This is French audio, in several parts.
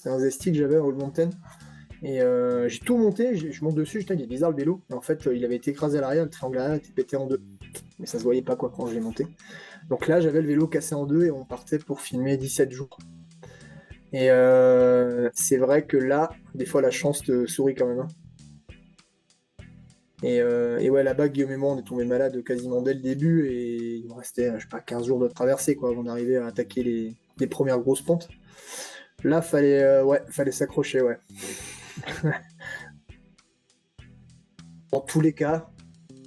c'était un Zesty que j'avais à Old Mountain. Et j'ai tout monté, je monte dessus, je dis, il est bizarre le vélo. Et en fait, il avait été écrasé à l'arrière, le triangle arrière était pété en deux. Mais ça se voyait pas quoi quand je l'ai monté. Donc là, j'avais le vélo cassé en deux et on partait pour filmer 17 jours. Et c'est vrai que là, des fois, la chance te sourit quand même, hein. Et ouais, là-bas, Guillaume et moi, on est tombés malades quasiment dès le début et il nous restait, je sais pas, 15 jours de traversée quoi, avant d'arriver à attaquer les premières grosses pentes. Là, fallait s'accrocher, ouais. Dans tous les cas,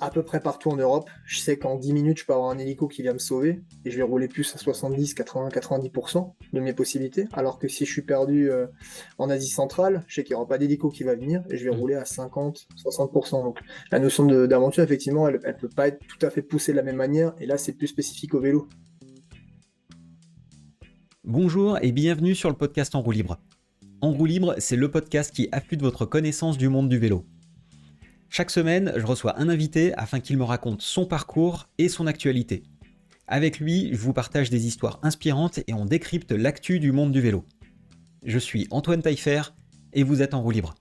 à peu près partout en Europe, je sais qu'en 10 minutes, je peux avoir un hélico qui vient me sauver et je vais rouler plus à 70, 80, 90% de mes possibilités. Alors que si je suis perdu en Asie centrale, je sais qu'il n'y aura pas d'hélico qui va venir et je vais Mm. rouler à 50, 60%. Donc la notion d'aventure, effectivement, elle ne peut pas être tout à fait poussée de la même manière et là, c'est plus spécifique au vélo. Bonjour et bienvenue sur le podcast En roue libre. En roue libre, c'est le podcast qui affûte votre connaissance du monde du vélo. Chaque semaine, je reçois un invité afin qu'il me raconte son parcours et son actualité. Avec lui, je vous partage des histoires inspirantes et on décrypte l'actu du monde du vélo. Je suis Antoine Taillefer et vous êtes En roue libre.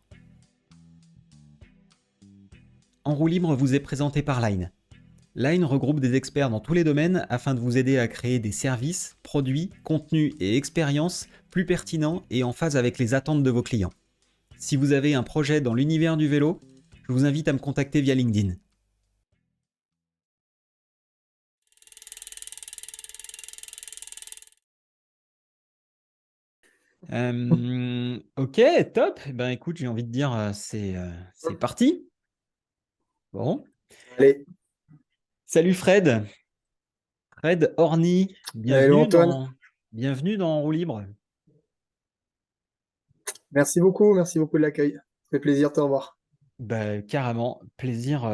En roue libre vous est présenté par Line. Line regroupe des experts dans tous les domaines afin de vous aider à créer des services, produits, contenus et expériences plus pertinents et en phase avec les attentes de vos clients. Si vous avez un projet dans l'univers du vélo, je vous invite à me contacter via LinkedIn. Ok, top. Ben écoute, j'ai envie de dire, c'est parti. Bon. Allez, Salut Fred. Fred Orny, hello Antoine, bienvenue dans En roue libre. merci beaucoup de l'accueil. Ça fait plaisir de te revoir. Bah, carrément, plaisir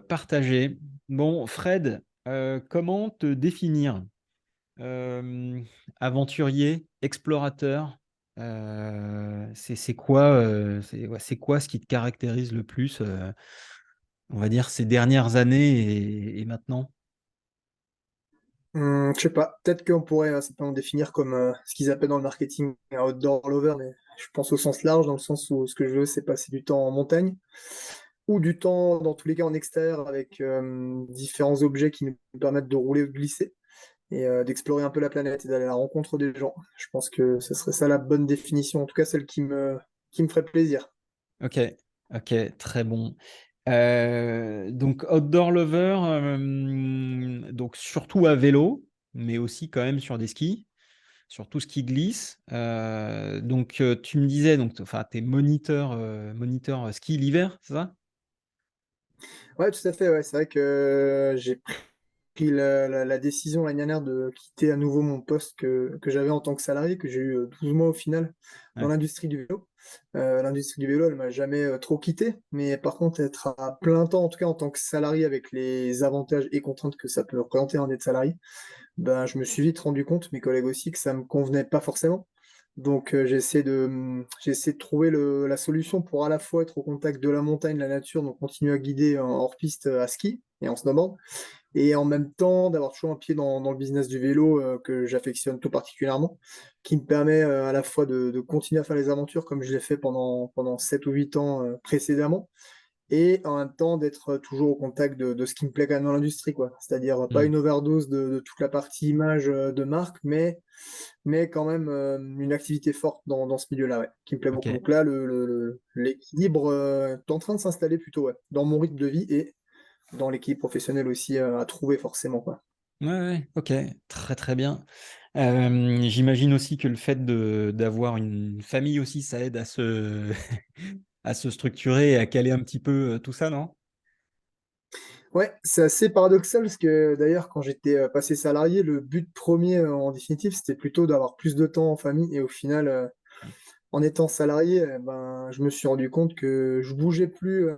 partagé. Bon, Fred, comment te définir? Euh, Aventurier, explorateur, c'est quoi, ouais, c'est quoi ce qui te caractérise le plus, on va dire, ces dernières années et maintenant? Je sais pas, peut-être qu'on pourrait simplement définir comme ce qu'ils appellent dans le marketing un outdoor lover, mais je pense au sens large, dans le sens où ce que je veux, c'est passer du temps en montagne, ou du temps, dans tous les cas, en extérieur, avec différents objets qui nous permettent de rouler ou de glisser, et d'explorer un peu la planète et d'aller à la rencontre des gens. Je pense que ce serait ça la bonne définition, en tout cas celle qui me ferait plaisir. Ok, ok, très bon. Donc outdoor lover, donc surtout à vélo, mais aussi quand même sur des skis, sur tout ce qui glisse. Donc tu me disais, donc, enfin, t'es moniteur ski l'hiver, c'est ça? Ouais, tout à fait, ouais, c'est vrai que j'ai pris la décision l'année dernière de quitter à nouveau mon poste que j'avais en tant que salarié, que j'ai eu 12 mois au final dans Ouais. l'industrie du vélo. L'industrie du vélo, elle m'a jamais trop quitté, mais par contre, être à plein temps, en tout cas en tant que salarié, avec les avantages et contraintes que ça peut représenter en être salarié, ben, je me suis vite rendu compte, mes collègues aussi, que ça me convenait pas forcément. Donc j'ai essayé de trouver la solution pour à la fois être au contact de la montagne, de la nature, donc continuer à guider en hors piste à ski et en snowboard, et en même temps d'avoir toujours un pied dans le business du vélo que j'affectionne tout particulièrement, qui me permet à la fois de continuer à faire les aventures comme je l'ai fait pendant 7 ou 8 ans précédemment, et en même temps d'être toujours au contact de ce qui me plaît quand même dans l'industrie, quoi. C'est-à-dire pas Hmm. une overdose de toute la partie image de marque, mais quand même une activité forte dans ce milieu-là, ouais, qui me plaît Ok. beaucoup. Donc là, l'équilibre est en train de s'installer plutôt, ouais, dans mon rythme de vie et dans l'équilibre professionnel aussi à trouver forcément, quoi. Ouais, ouais, ok, très très bien. J'imagine aussi que le fait d'avoir une famille aussi, ça aide à se, à se structurer et à caler un petit peu tout ça, non? Ouais, c'est assez paradoxal parce que d'ailleurs, quand j'étais passé salarié, le but premier en définitive, c'était plutôt d'avoir plus de temps en famille. Et au final, en étant salarié, ben, je me suis rendu compte que je bougeais plus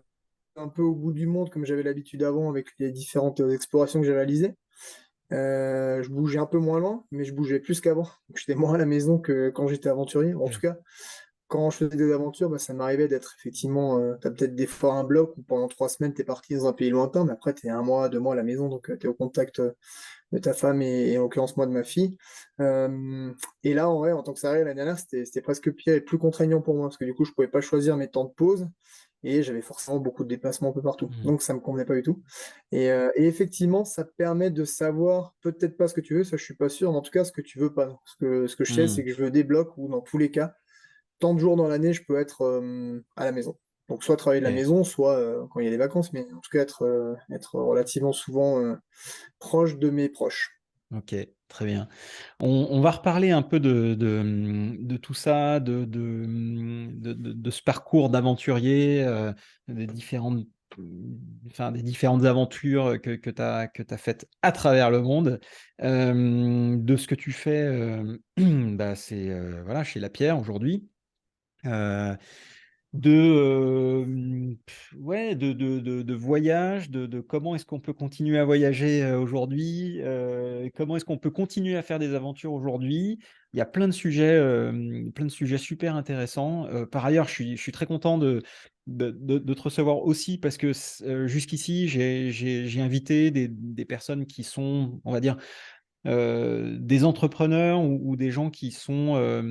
un peu au bout du monde comme j'avais l'habitude avant avec les différentes explorations que j'ai réalisées. Je bougeais un peu moins loin, mais je bougeais plus qu'avant. Donc j'étais moins à la maison que quand j'étais aventurier. En tout Ok. cas, quand je faisais des aventures, bah, ça m'arrivait d'être effectivement, tu peut-être des fois un bloc où pendant 3 semaines, tu es parti dans un pays lointain, mais après tu es 1 mois, 2 mois à la maison, donc tu es au contact de ta femme et en l'occurrence moi de ma fille. Et là, en vrai, en tant que salarié l'année dernière, c'était presque pire et plus contraignant pour moi parce que du coup, je pouvais pas choisir mes temps de pause et j'avais forcément beaucoup de déplacements un peu partout. Mmh. Donc, ça me convenait pas du tout. Et effectivement, ça te permet de savoir peut-être pas ce que tu veux, ça je suis pas sûr, mais en tout cas ce que tu veux pas. Ce que je sais, Mmh. c'est que je veux des blocs où dans tous les cas, tant de jours dans l'année, je peux être à la maison. Donc soit travailler de la OK. maison, soit quand il y a des vacances, mais en tout cas être relativement souvent proche de mes proches. OK, très bien. On va reparler un peu de tout ça, de ce parcours d'aventurier, des différentes, des différentes aventures que tu as faites à travers le monde. De ce que tu fais, bah, c'est, voilà, chez Lapierre aujourd'hui. Heu ouais, de voyage, de comment est-ce qu'on peut continuer à voyager, aujourd'hui, comment est-ce qu'on peut continuer à faire des aventures aujourd'hui? Il y a plein de sujets super intéressants. Par ailleurs, je suis très content de te recevoir aussi parce que jusqu'ici, j'ai invité des personnes qui sont, on va dire, des entrepreneurs ou des gens qui sont,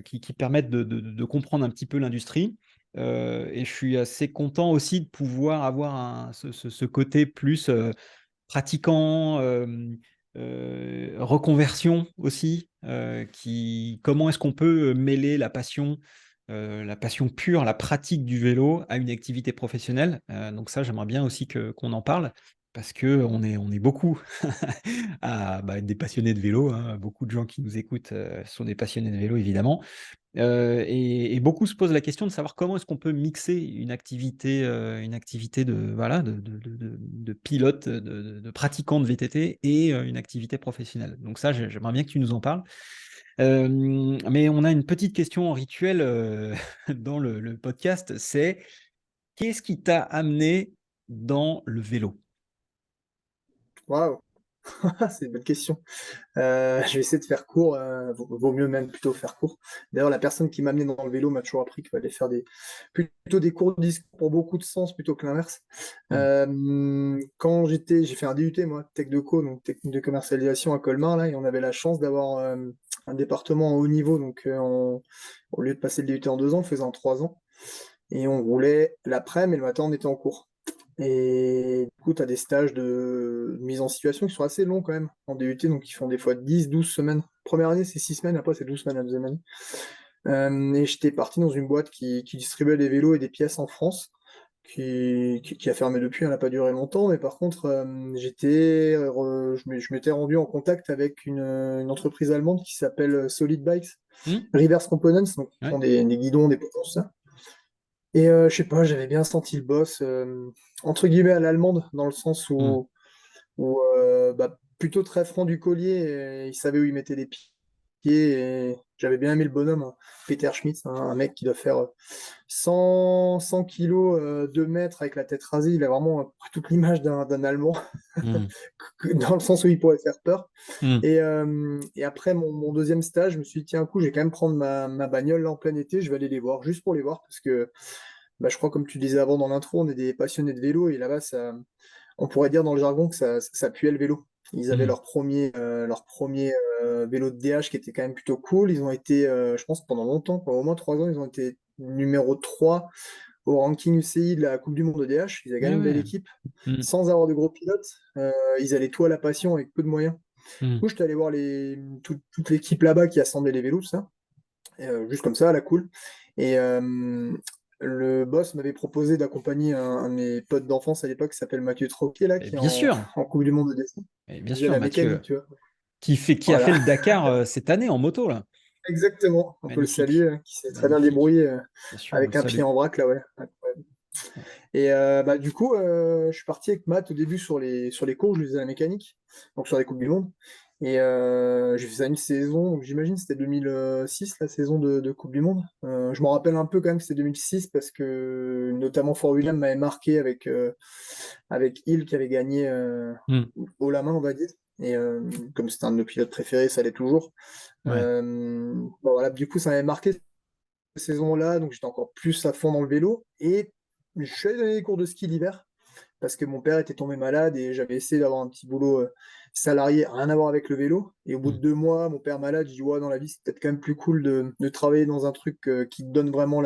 qui permettent de comprendre un petit peu l'industrie. Et je suis assez content aussi de pouvoir avoir ce côté plus, pratiquant, reconversion aussi, qui comment est-ce qu'on peut mêler la passion pure, la pratique du vélo à une activité professionnelle? Donc ça, j'aimerais bien aussi qu'on en parle parce qu'on est beaucoup à, bah, être des passionnés de vélo, hein. Beaucoup de gens qui nous écoutent, sont des passionnés de vélo évidemment. Et beaucoup se posent la question de savoir comment est-ce qu'on peut mixer une activité de voilà, de pilote, de pratiquant de VTT et une activité professionnelle. Donc ça, j'aimerais bien que tu nous en parles. Mais on a une petite question en rituel, dans le podcast, c'est: qu'est-ce qui t'a amené dans le vélo? Waouh, c'est une bonne question. Je vais essayer de faire court, vaut mieux même plutôt faire court. D'ailleurs, la personne qui m'a amené dans le vélo m'a toujours appris qu'il fallait faire plutôt des cours de discours pour beaucoup de sens plutôt que l'inverse. Mmh. Quand j'ai fait un DUT moi, Tech Deco, donc technique de commercialisation à Colmar là, et on avait la chance d'avoir un département en haut niveau, donc au lieu de passer le DUT en 2 ans, on le faisait en 3 ans. Et on roulait l'après-midi et le matin, on était en cours. Et du coup, tu as des stages de mise en situation qui sont assez longs quand même en DUT, donc ils font des fois 10, 12 semaines. Première année, c'est 6 semaines, après c'est 12 semaines la deuxième année. Et j'étais parti dans une boîte qui distribuait des vélos et des pièces en France, qui a fermé depuis, elle n'a pas duré longtemps, mais par contre, je m'étais rendu en contact avec une entreprise allemande qui s'appelle Solid Bikes, Mmh. Reverse Components, donc qui font Ouais. des guidons, des potences, ça. Et je sais pas, j'avais bien senti le boss, entre guillemets «à l'allemande», dans le sens Mmh. où bah, plutôt très franc du collier, et il savait où il mettait les pieds, et j'avais bien aimé le bonhomme, hein. Peter Schmitz, un mec qui doit faire 100 kilos, 2 mètres avec la tête rasée, il a vraiment toute l'image d'un Allemand, Mmh. dans le sens où il pourrait faire peur. Mmh. Et après mon deuxième stage, je me suis dit, tiens, un coup, je vais quand même prendre ma bagnole là, en plein été, je vais aller les voir, juste pour les voir, parce que bah, je crois, comme tu disais avant dans l'intro, on est des passionnés de vélo, et là-bas, on pourrait dire dans le jargon que ça puait le vélo. Ils avaient Mmh. leur premier vélo de DH qui était quand même plutôt cool. Ils ont été, je pense, pendant longtemps, pendant au moins 3 ans, ils ont été numéro 3 au ranking UCI de la Coupe du Monde de DH. Ils avaient quand Ah même une belle ouais. équipe, Mmh. sans avoir de gros pilotes. Ils allaient tout à la passion avec peu de moyens. Du Mmh. coup, j'étais allé voir toute l'équipe là-bas qui assemblait les vélos, tout ça. Juste comme ça, à la cool. Et le boss m'avait proposé d'accompagner un de mes potes d'enfance à l'époque qui s'appelle Mathieu Troquier, là, Et qui est bien en, sûr, en Coupe du Monde de dessin. et bien Il faisait sûr, la Mathieu, mécanique, tu vois. qui a Voilà, fait le Dakar, cette année en moto là. exactement. On peut le Magnifique, saluer, hein, qui s'est très bien magnifique. débrouillé Bien sûr, on le avec un pied salue. en vrac, là, ouais. Incroyable. Et bah, du coup, je suis parti avec Matt au début sur les cours, je lui faisais la mécanique, donc sur les Coupes du Monde. Et j'ai fait ça une saison, donc j'imagine que c'était 2006, la saison de Coupe du Monde. Je m'en rappelle un peu quand même que c'était 2006 parce que notamment Fort William m'avait marqué avec Hill qui avait gagné Mmh. haut la main, on va dire. Et comme c'était un de nos pilotes préférés, ça l'est toujours. Ouais. Bon, voilà, du coup, ça m'avait marqué cette saison-là, donc j'étais encore plus à fond dans le vélo. Et je suis allé donner des cours de ski l'hiver parce que mon père était tombé malade et j'avais essayé d'avoir un petit boulot salarié, rien à voir avec le vélo. Et au bout de Mm. 2 mois, mon père malade, je dis ouais, dans la vie, c'est peut-être quand même plus cool de travailler dans un truc qui te donne vraiment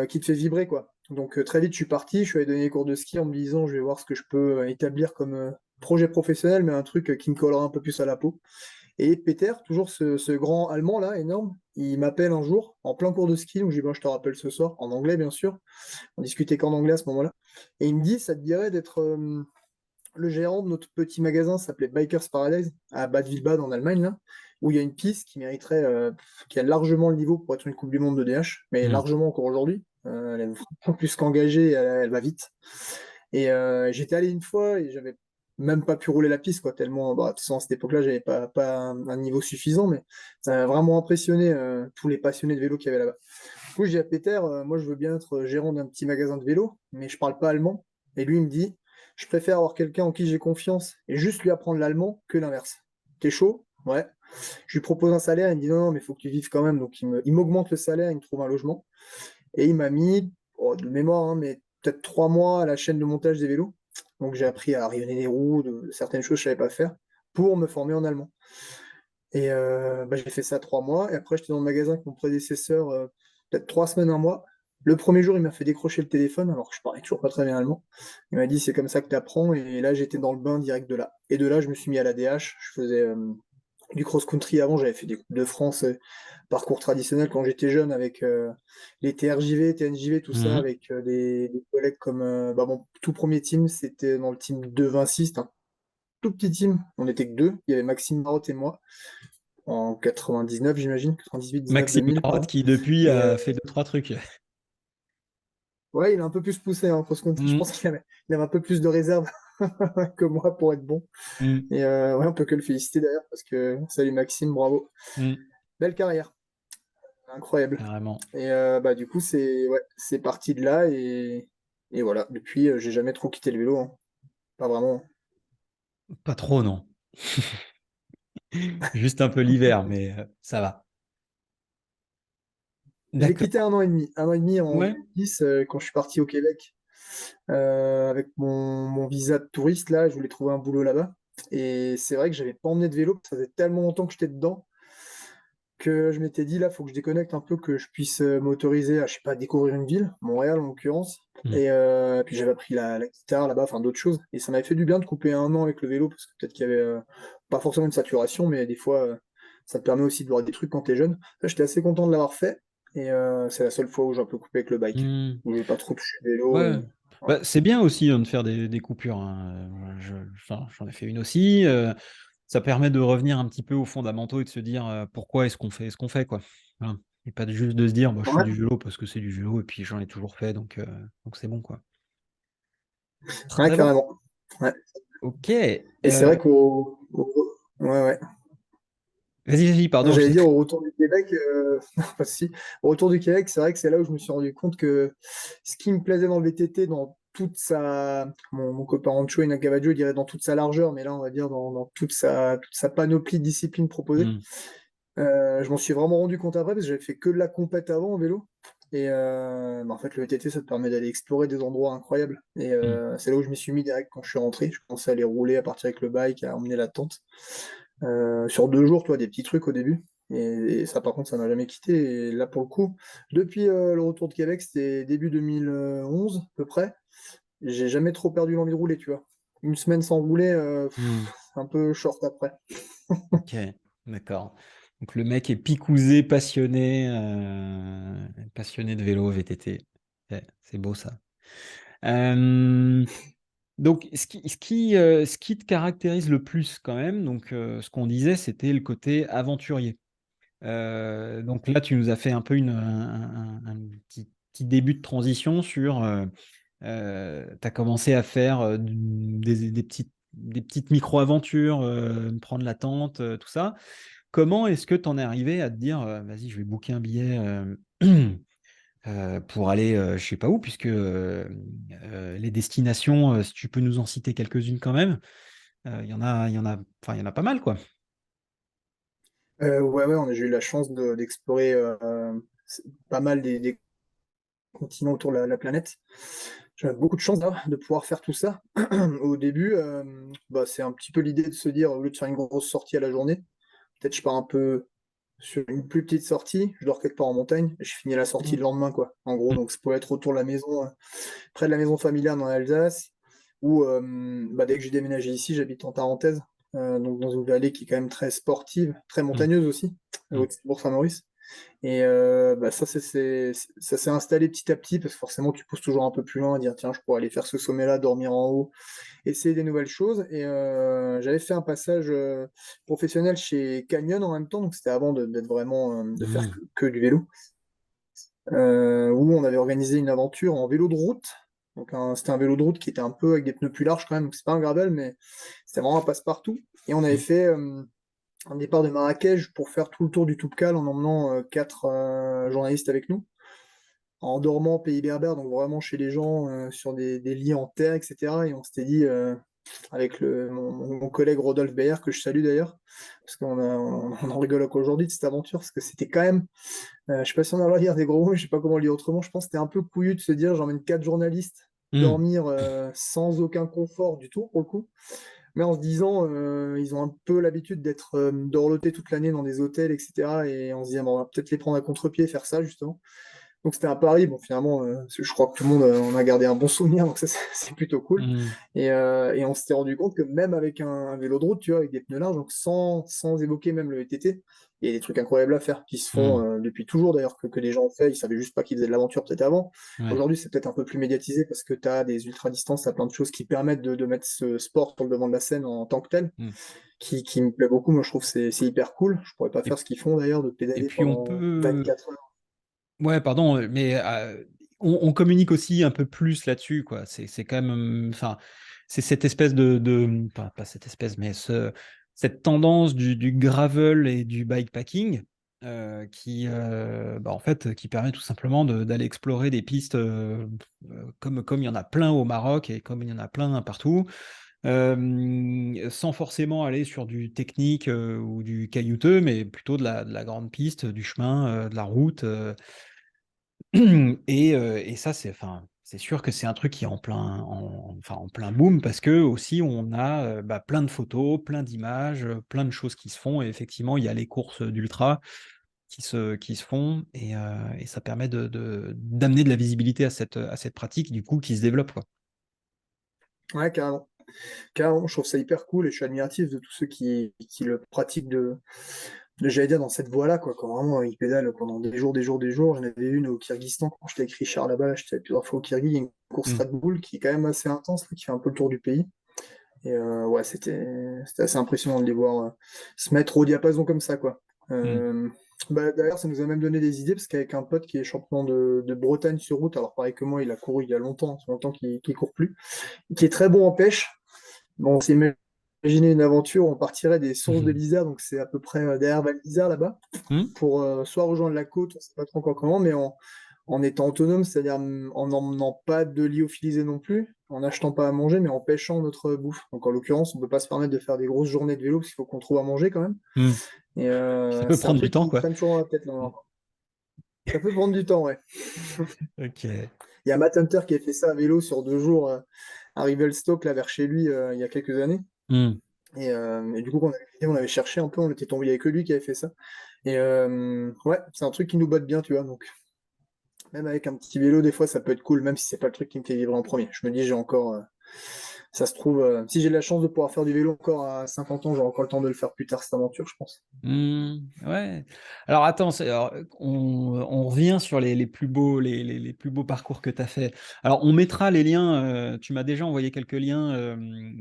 qui te fait vibrer, quoi. Donc très vite, je suis parti, je suis allé donner des cours de ski en me disant, je vais voir ce que je peux établir comme projet professionnel, mais un truc qui me collera un peu plus à la peau. Et Peter, toujours ce grand Allemand là, énorme, il m'appelle un jour en plein cours de ski, donc je dis bon, je te rappelle ce soir, en anglais bien sûr. On discutait qu'en anglais à ce moment-là. Et il me dit, ça te dirait d'être le gérant de notre petit magasin, ça s'appelait Bikers Paradise, à Bad Wildbad en Allemagne, là, où il y a une piste qui mériterait, qui a largement le niveau pour être une Coupe du Monde de DH, mais Mm. largement encore aujourd'hui. Elle est vraiment plus qu'engagée, elle va vite. Et j'étais allé une fois et j'avais même pas pu rouler la piste, quoi, tellement, bah, de toute façon, à cette époque-là, j'avais pas un niveau suffisant, mais ça m'a vraiment impressionné tous les passionnés de vélo qu'il y avait là-bas. Du coup, je dis à Peter, moi, je veux bien être gérant d'un petit magasin de vélo, mais je parle pas allemand. Et lui, il me dit, je préfère avoir quelqu'un en qui j'ai confiance et juste lui apprendre l'allemand que l'inverse. T'es chaud? Ouais. Je lui propose un salaire, il me dit non, non, mais il faut que tu vives quand même. Donc, il m'augmente le salaire, il me trouve un logement. Et il m'a mis, oh, de mémoire, hein, mais peut-être 3 mois à la chaîne de montage des vélos. Donc j'ai appris à rayonner les roues, de certaines choses que je savais pas faire, pour me former en allemand. Et bah, j'ai fait ça 3 mois. Et après, j'étais dans le magasin avec mon prédécesseur, peut-être 3 semaines, un mois. Le premier jour, il m'a fait décrocher le téléphone, alors que je parlais toujours pas très bien allemand. Il m'a dit, c'est comme ça que tu apprends. Et là, j'étais dans le bain direct de là. Et de là, je me suis mis à la DH. Je faisais du cross-country avant. J'avais fait des Coupes de France, parcours traditionnel quand j'étais jeune, avec les TRJV, TNJV, tout ça, Mhm. avec des collègues comme bah, mon tout premier team, c'était dans le team de Vinci. C'était un tout petit team. On n'était que deux. Il y avait Maxime Marotte et moi en 99, j'imagine, 98, 19, Maxime 2000, Marotte pardon. qui depuis Et a fait deux, trois trucs. ouais, il a un peu plus poussé en cross-country. Je Mm. pense qu'il avait un peu plus de réserve que moi pour être bon. Mm. Et ouais, on peut que le féliciter d'ailleurs parce que salut Maxime, bravo. Mm. Belle carrière, incroyable. Carrément. Et bah du coup, c'est ouais, c'est parti de là et voilà. Depuis, j'ai jamais trop quitté le vélo, hein. Pas vraiment. Pas trop, non. Juste un peu l'hiver, mais ça va. J'ai D'accord. quitté 1 an et demi, 1 an et demi en Ouais. 2010 quand je suis parti au Québec. Avec mon visa de touriste, là, je voulais trouver un boulot là-bas. Et c'est vrai que j'avais pas emmené de vélo, parce que ça faisait tellement longtemps que j'étais dedans, que je m'étais dit, là, faut que je déconnecte un peu, que je puisse m'autoriser à, je sais pas, découvrir une ville, Montréal en l'occurrence. Mm. Et puis j'avais appris la guitare là-bas, enfin d'autres choses. Et ça m'avait fait du bien de couper 1 an avec le vélo, parce que peut-être qu'il y avait pas forcément une saturation, mais des fois, ça te permet aussi de voir des trucs quand t'es jeune. Là, j'étais assez content de l'avoir fait. Et c'est la seule fois où j'ai un peu coupé avec le bike, Mm. où je vais pas trop toucher le vélo. Ouais. Et voilà. Bah, c'est bien aussi hein, de faire des coupures, hein. Enfin, j'en ai fait une aussi. Ça permet de revenir un petit peu aux fondamentaux et de se dire pourquoi est-ce qu'on fait ce qu'on fait, quoi. Voilà. Et pas juste de se dire bah, je fais Ouais, du vélo parce que c'est du vélo et puis j'en ai toujours fait, donc c'est bon, quoi. ouais, Très bon. carrément. Ouais. Ok. Et c'est vrai ouais, ouais. Vas-y, vas-y, pardon, je J'allais t'ai dire coupé. au retour du Québec, non, pas de souci. Au retour du Québec, c'est vrai que c'est là où je me suis rendu compte que ce qui me plaisait dans le VTT, dans toute sa, mon copain Rancho Inacavaggio dirait dans toute sa largeur, mais là on va dire dans toute sa panoplie de disciplines proposées. Mm. Je m'en suis vraiment rendu compte après parce que j'avais fait que de la compète avant en vélo. Et bah, en fait, le VTT, ça te permet d'aller explorer des endroits incroyables. Et Mm. c'est là où je m'y suis mis direct quand je suis rentré. Je commençais à aller rouler, à partir avec le bike, à emmener la tente. Sur 2 jours, toi, des petits trucs au début. Et ça, par contre, ça m'a jamais quitté. Et là, pour le coup, depuis le retour de Québec, c'était début 2011, à peu près. J'ai jamais trop perdu l'envie de rouler, tu vois. Une semaine sans rouler, Mm. c'est un peu short après. Ok, d'accord. Donc le mec est picousé, passionné de vélo, VTT. Ouais, c'est beau ça. Euh, donc ce qui te caractérise le plus quand même, donc ce qu'on disait, c'était le côté aventurier. Donc là, tu nous as fait un peu un petit début de transition sur. Tu as commencé à faire des petites micro-aventures, prendre la tente, tout ça. Comment est-ce que tu en es arrivé à te dire, vas-y, je vais booker un billet pour aller, je sais pas où, puisque les destinations, si tu peux nous en citer quelques-unes quand même, enfin, il y en a pas mal, quoi. Ouais, ouais, j'ai eu la chance d'explorer pas mal des continents autour de la planète. j'avais beaucoup de chance là, de pouvoir faire tout ça. Au début, bah, c'est un petit peu l'idée de se dire, au lieu de faire une grosse sortie à la journée, peut-être je pars un peu sur une plus petite sortie, je dors quelque part en montagne, et je finis la sortie Mm. le lendemain, quoi. En gros, donc ça peut être autour de la maison, près de la maison familiale en Alsace, ou bah, dès que j'ai déménagé ici, j'habite en Tarentaise, donc dans une vallée qui est quand même très sportive, très Mm. montagneuse aussi, Mm. au Bourg-Saint-Maurice. Et bah, ça, ça s'est installé petit à petit, parce que forcément, tu pousses toujours un peu plus loin, à dire, tiens, je pourrais aller faire ce sommet-là, dormir en haut, essayer des nouvelles choses. Et j'avais fait un passage professionnel chez Canyon en même temps, donc c'était avant d'être vraiment, de faire Mm. que du vélo, où on avait organisé une aventure en vélo de route. Donc c'était un vélo de route qui était un peu avec des pneus plus larges quand même, donc c'est pas un gravel, mais c'était vraiment un passe-partout. Et on avait Mm. fait un départ de Marrakech pour faire tout le tour du Toubkal en emmenant quatre journalistes avec nous, en dormant au pays berbère, donc vraiment chez les gens sur des lits en terre, etc. Et on s'était dit, avec mon collègue Rodolphe Bayer, que je salue d'ailleurs, parce on en rigole encore aujourd'hui de cette aventure, parce que c'était quand même, je sais pas si on a le droit de dire des gros mots, je sais pas comment le dire autrement, je pense que c'était un peu couillu de se dire j'emmène quatre journalistes Mm. dormir sans aucun confort du tout, pour le coup, mais en se disant, ils ont un peu l'habitude d'être dorlotés toute l'année dans des hôtels, etc. Et on se dit, ah, bon, on va peut-être les prendre à contre-pied, faire ça, justement. Donc c'était un pari. Bon, finalement, je crois que tout le monde en a gardé un bon souvenir, donc ça, c'est plutôt cool. Mm. Et on s'était rendu compte que même avec un vélo de route, tu vois, avec des pneus larges, donc sans évoquer même le VTT, il y a des trucs incroyables à faire qui se font Mm. depuis toujours d'ailleurs, que des gens ont fait. Ils savaient juste pas qu'ils faisaient de l'aventure peut-être avant. Ouais. Aujourd'hui, c'est peut-être un peu plus médiatisé parce que tu as des ultra-distances, tu as plein de choses qui permettent de mettre ce sport sur le devant de la scène en tant que tel, Mm. qui me plaît beaucoup. Moi, je trouve que c'est hyper cool. Je pourrais pas Et, faire ce qu'ils font d'ailleurs, de et pédaler puis on pendant peut. 24 heures. Ouais, pardon, mais on communique aussi un peu plus là-dessus, quoi. C'est quand même, enfin, c'est cette espèce pas cette espèce, mais cette tendance du gravel et du bikepacking qui, bah, en fait, qui permet tout simplement d'aller explorer des pistes comme il y en a plein au Maroc et comme il y en a plein partout, sans forcément aller sur du technique ou du caillouteux, mais plutôt de la grande piste, du chemin, de la route. Et ça, c'est sûr que c'est un truc qui est en plein boom parce que aussi on a bah, plein de photos, plein d'images, plein de choses qui se font. Et effectivement, il y a les courses d'ultra qui se font et ça permet d'amener de la visibilité à cette pratique du coup qui se développe, quoi. Ouais, carrément. Carrément, je trouve ça hyper cool et je suis admiratif de tous ceux qui le pratiquent j'allais dire, dans cette voie-là, quoi. Quand vraiment ils pédalent pendant des jours, des jours, des jours. J'en avais une au Kyrgyzstan quand j'étais avec Richard là-bas, j'étais plusieurs fois au Kyrgyz. Il y a une course Mm. Red Bull qui est quand même assez intense, là, qui fait un peu le tour du pays. Et ouais, c'était assez impressionnant de les voir se mettre au diapason comme ça, quoi. Mm. Euh, Bah, d'ailleurs, ça nous a même donné des idées, parce qu'avec un pote qui est champion de Bretagne sur route, alors pareil que moi, il a couru il y a longtemps, ça fait longtemps qu'il court plus, qui est très bon en pêche. Bon, on s'est imaginé une aventure, on partirait des sources de Mhm. l'Isère, donc c'est à peu près derrière Val d'Isère là-bas, Mm. pour soit rejoindre la côte, on sait pas trop encore comment, mais en étant autonome, c'est-à-dire en n'emmenant pas de lyophilisé non plus, en n'achetant pas à manger, mais en pêchant notre bouffe. Donc en l'occurrence, on peut pas se permettre de faire des grosses journées de vélo parce qu'il faut qu'on trouve à manger quand même. Mm. Et Ça peut c'est un prendre du truc temps, qui quoi. traîne toujours dans la tête là. Mm. Ça peut prendre du temps, ouais. Ok. Il y a Matt Hunter qui a fait ça à vélo sur 2 jours à Revelstoke, là vers chez lui, il y a quelques années. Mm. Et du coup, on avait cherché un peu, on était tombé, il n'y avait que lui qui avait fait ça. Et ouais, c'est un truc qui nous botte bien, tu vois. Donc, même avec un petit vélo, des fois, ça peut être cool, même si c'est pas le truc qui me fait vibrer en premier. Je me dis, j'ai encore, ça se trouve, si j'ai la chance de pouvoir faire du vélo encore à 50 ans, j'aurai encore le temps de le faire plus tard, cette aventure, je pense. Ouais. Alors attends, alors, on revient sur les plus beaux, les plus beaux parcours que tu as fait. Alors on mettra les liens, tu m'as déjà envoyé quelques liens